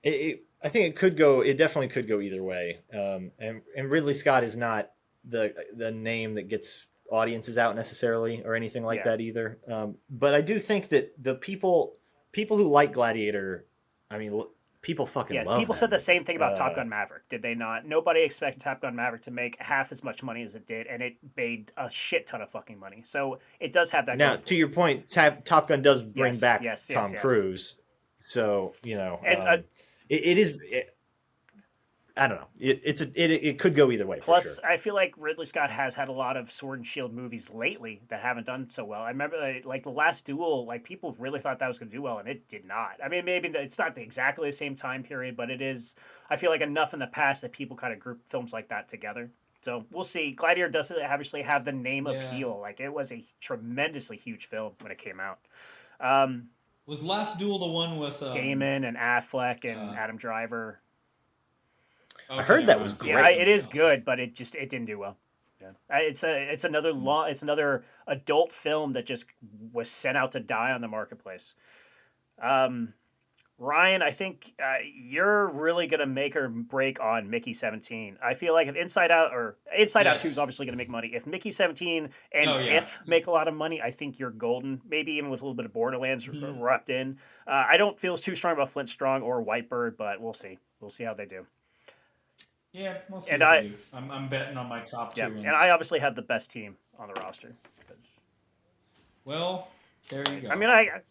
[SPEAKER 7] I think it could go. It definitely could go either way. And Ridley Scott is not the name that gets audiences out necessarily or anything like that either. But I do think that the people who like Gladiator, I mean, people fucking love.
[SPEAKER 1] People
[SPEAKER 7] that
[SPEAKER 1] said the
[SPEAKER 7] movie.
[SPEAKER 1] same thing about Top Gun Maverick, did they not? Nobody expected Top Gun Maverick to make half as much money as it did, and it made a shit ton of fucking money. So it does have that.
[SPEAKER 7] Now, to your point, Top Gun does bring back
[SPEAKER 1] yes,
[SPEAKER 7] Tom Cruise. So
[SPEAKER 1] And,
[SPEAKER 7] it is. I don't know. It could go either way.
[SPEAKER 1] Plus,
[SPEAKER 7] for sure.
[SPEAKER 1] I feel like Ridley Scott has had a lot of Sword and Shield movies lately that haven't done so well. I remember, like The Last Duel, like people really thought that was going to do well, and it did not. I mean, maybe it's not exactly the same time period, but it is. I feel like enough in the past that people kind of group films like that together. So we'll see. Gladiator doesn't obviously have the name appeal. Like it was a tremendously huge film when it came out.
[SPEAKER 2] Was Last Duel the one with
[SPEAKER 1] Damon and Affleck and Adam Driver?
[SPEAKER 7] I heard that was great.
[SPEAKER 1] Yeah, it is good, but it didn't do well. Yeah, it's another adult film that just was sent out to die on the marketplace. Ryan, I think you're really gonna make or break on Mickey 17. I feel like if Inside Out 2 is obviously gonna make money. If Mickey 17 and If make a lot of money, I think you're golden. Maybe even with a little bit of Borderlands wrapped in. I don't feel too strong about Flint Strong or Whitebird, but we'll see. We'll see how they do.
[SPEAKER 2] Yeah, we'll see.
[SPEAKER 1] And
[SPEAKER 2] I'm betting on my top two.
[SPEAKER 1] Yeah,
[SPEAKER 2] ones.
[SPEAKER 1] and I obviously have the best team on the roster.
[SPEAKER 2] Well, there you go.
[SPEAKER 1] I mean,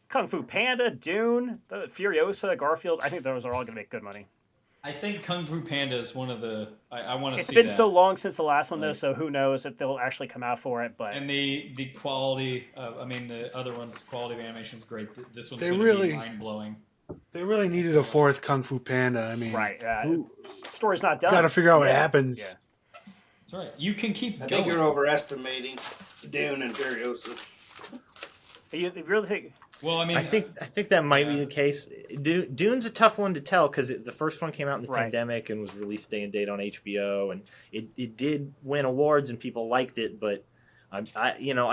[SPEAKER 1] Kung Fu Panda, Dune, Furiosa, Garfield. I think those are all going to make good money.
[SPEAKER 2] I think Kung Fu Panda is one of the. I want to see.
[SPEAKER 1] It's been
[SPEAKER 2] that.
[SPEAKER 1] so long since the last one, though, so who knows if they'll actually come out for it. But
[SPEAKER 2] and the quality of, I mean, the other one's quality of animation is great. This one's going to be mind blowing.
[SPEAKER 3] They really needed a fourth Kung Fu Panda. I mean,
[SPEAKER 1] right? Story's not done.
[SPEAKER 3] Got to figure out what happens.
[SPEAKER 1] Yeah.
[SPEAKER 2] That's right. You can keep.
[SPEAKER 8] I think you're overestimating Dune and Furiosa.
[SPEAKER 1] You really think?
[SPEAKER 7] Well, I mean, I think that might be the case. Dune's a tough one to tell because the first one came out in the pandemic and was released day and date on HBO, and it did win awards and people liked it, but I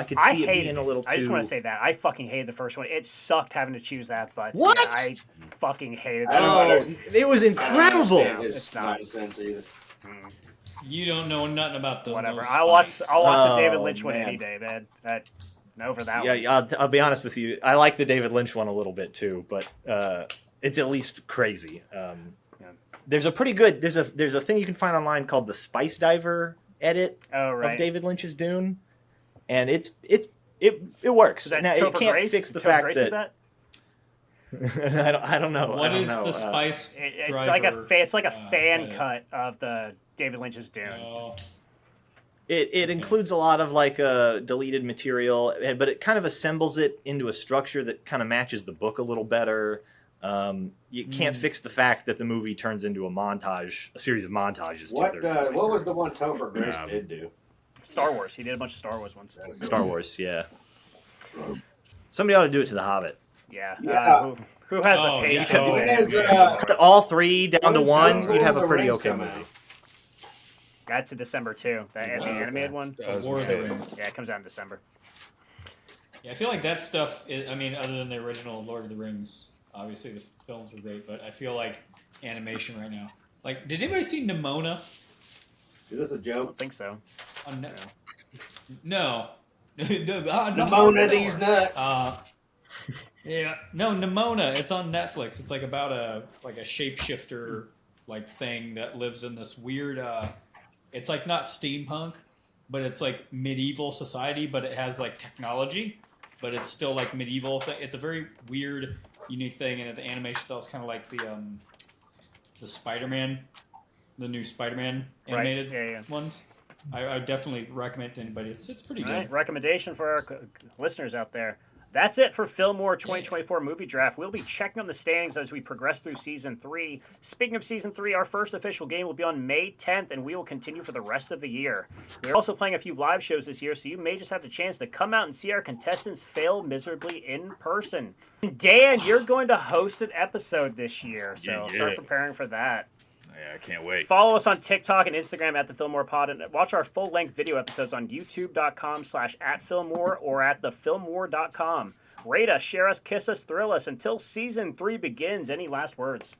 [SPEAKER 7] could see it being a little too.
[SPEAKER 1] I just want to say that I fucking hated the first one. It sucked having to choose that, but
[SPEAKER 7] what?
[SPEAKER 1] Yeah, I fucking hated it.
[SPEAKER 7] Oh, it was incredible.
[SPEAKER 8] It's nonsense either.
[SPEAKER 2] You don't know nothing about the
[SPEAKER 1] whatever. I'll watch the David Lynch one any day, man. No for that one.
[SPEAKER 7] Yeah, I'll be honest with you. I like the David Lynch one a little bit too, but it's at least crazy. There's a pretty good. There's a thing you can find online called the Spice Diver edit of David Lynch's Dune, and it works. Now it can't fix the fact that. I don't know.
[SPEAKER 2] What is the Spice Driver?
[SPEAKER 1] It's like a fan cut of the David Lynch's Dune.
[SPEAKER 7] It includes a lot of like deleted material, but it kind of assembles it into a structure that kind of matches the book a little better. You can't fix the fact that the movie turns into a series of montages.
[SPEAKER 8] What was the one Topher Grace did do?
[SPEAKER 1] Star Wars. He did a bunch of Star Wars ones.
[SPEAKER 7] Star Wars, yeah. Somebody ought to do it to The Hobbit.
[SPEAKER 1] Yeah. Who has the patience?
[SPEAKER 7] Cut all three down to one, you'd have a pretty okay movie.
[SPEAKER 1] That's in December too. The animated one.
[SPEAKER 2] War of the Rings.
[SPEAKER 1] Yeah, it comes out in December.
[SPEAKER 2] Yeah, I feel like that stuff. I mean, other than the original Lord of the Rings, obviously the films were great, but I feel like animation right now. Like, did anybody see Nimona?
[SPEAKER 8] Is this a joke?
[SPEAKER 1] I don't think so.
[SPEAKER 2] No.
[SPEAKER 8] Nimona these nuts.
[SPEAKER 2] Yeah, no, Nimona. It's on Netflix. It's like about a shapeshifter like thing that lives in this weird. It's like not steampunk, but it's like medieval society, but it has like technology, but it's still like medieval thing. It's a very weird, unique thing, and the animation style is kind of like the Spider-Man, the new Spider-Man animated ones. I would definitely recommend it to anybody. It's pretty good.
[SPEAKER 1] Recommendation for our listeners out there. That's it for Filmwar 2024 Movie Draft. We'll be checking on the standings as we progress through Season 3. Speaking of Season 3, our first official game will be on May 10th, and we will continue for the rest of the year. We're also playing a few live shows this year, so you may just have the chance to come out and see our contestants fail miserably in person. Dan, you're going to host an episode this year, so start preparing for that.
[SPEAKER 4] Yeah, I can't wait.
[SPEAKER 1] Follow us on TikTok and Instagram at the Filmwar Pod, and watch our full-length video episodes on youtube.com/@Filmwar or at thefilmwar.com. Rate us, share us, kiss us, thrill us until Season 3 begins. Any last words?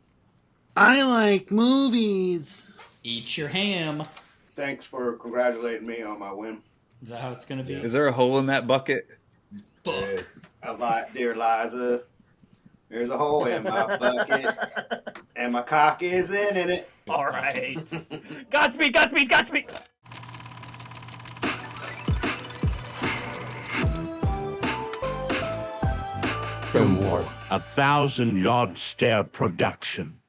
[SPEAKER 3] I like movies.
[SPEAKER 2] Eat your ham.
[SPEAKER 8] Thanks for congratulating me on my win.
[SPEAKER 2] Is that how it's going to be?
[SPEAKER 4] Is there a hole in that bucket?
[SPEAKER 2] Fuck.
[SPEAKER 8] Dear Liza, there's a hole in my bucket, and my cock is in it.
[SPEAKER 1] All right. Godspeed, Godspeed, Godspeed!
[SPEAKER 9] Filmwar, a 1,000-yard stare production.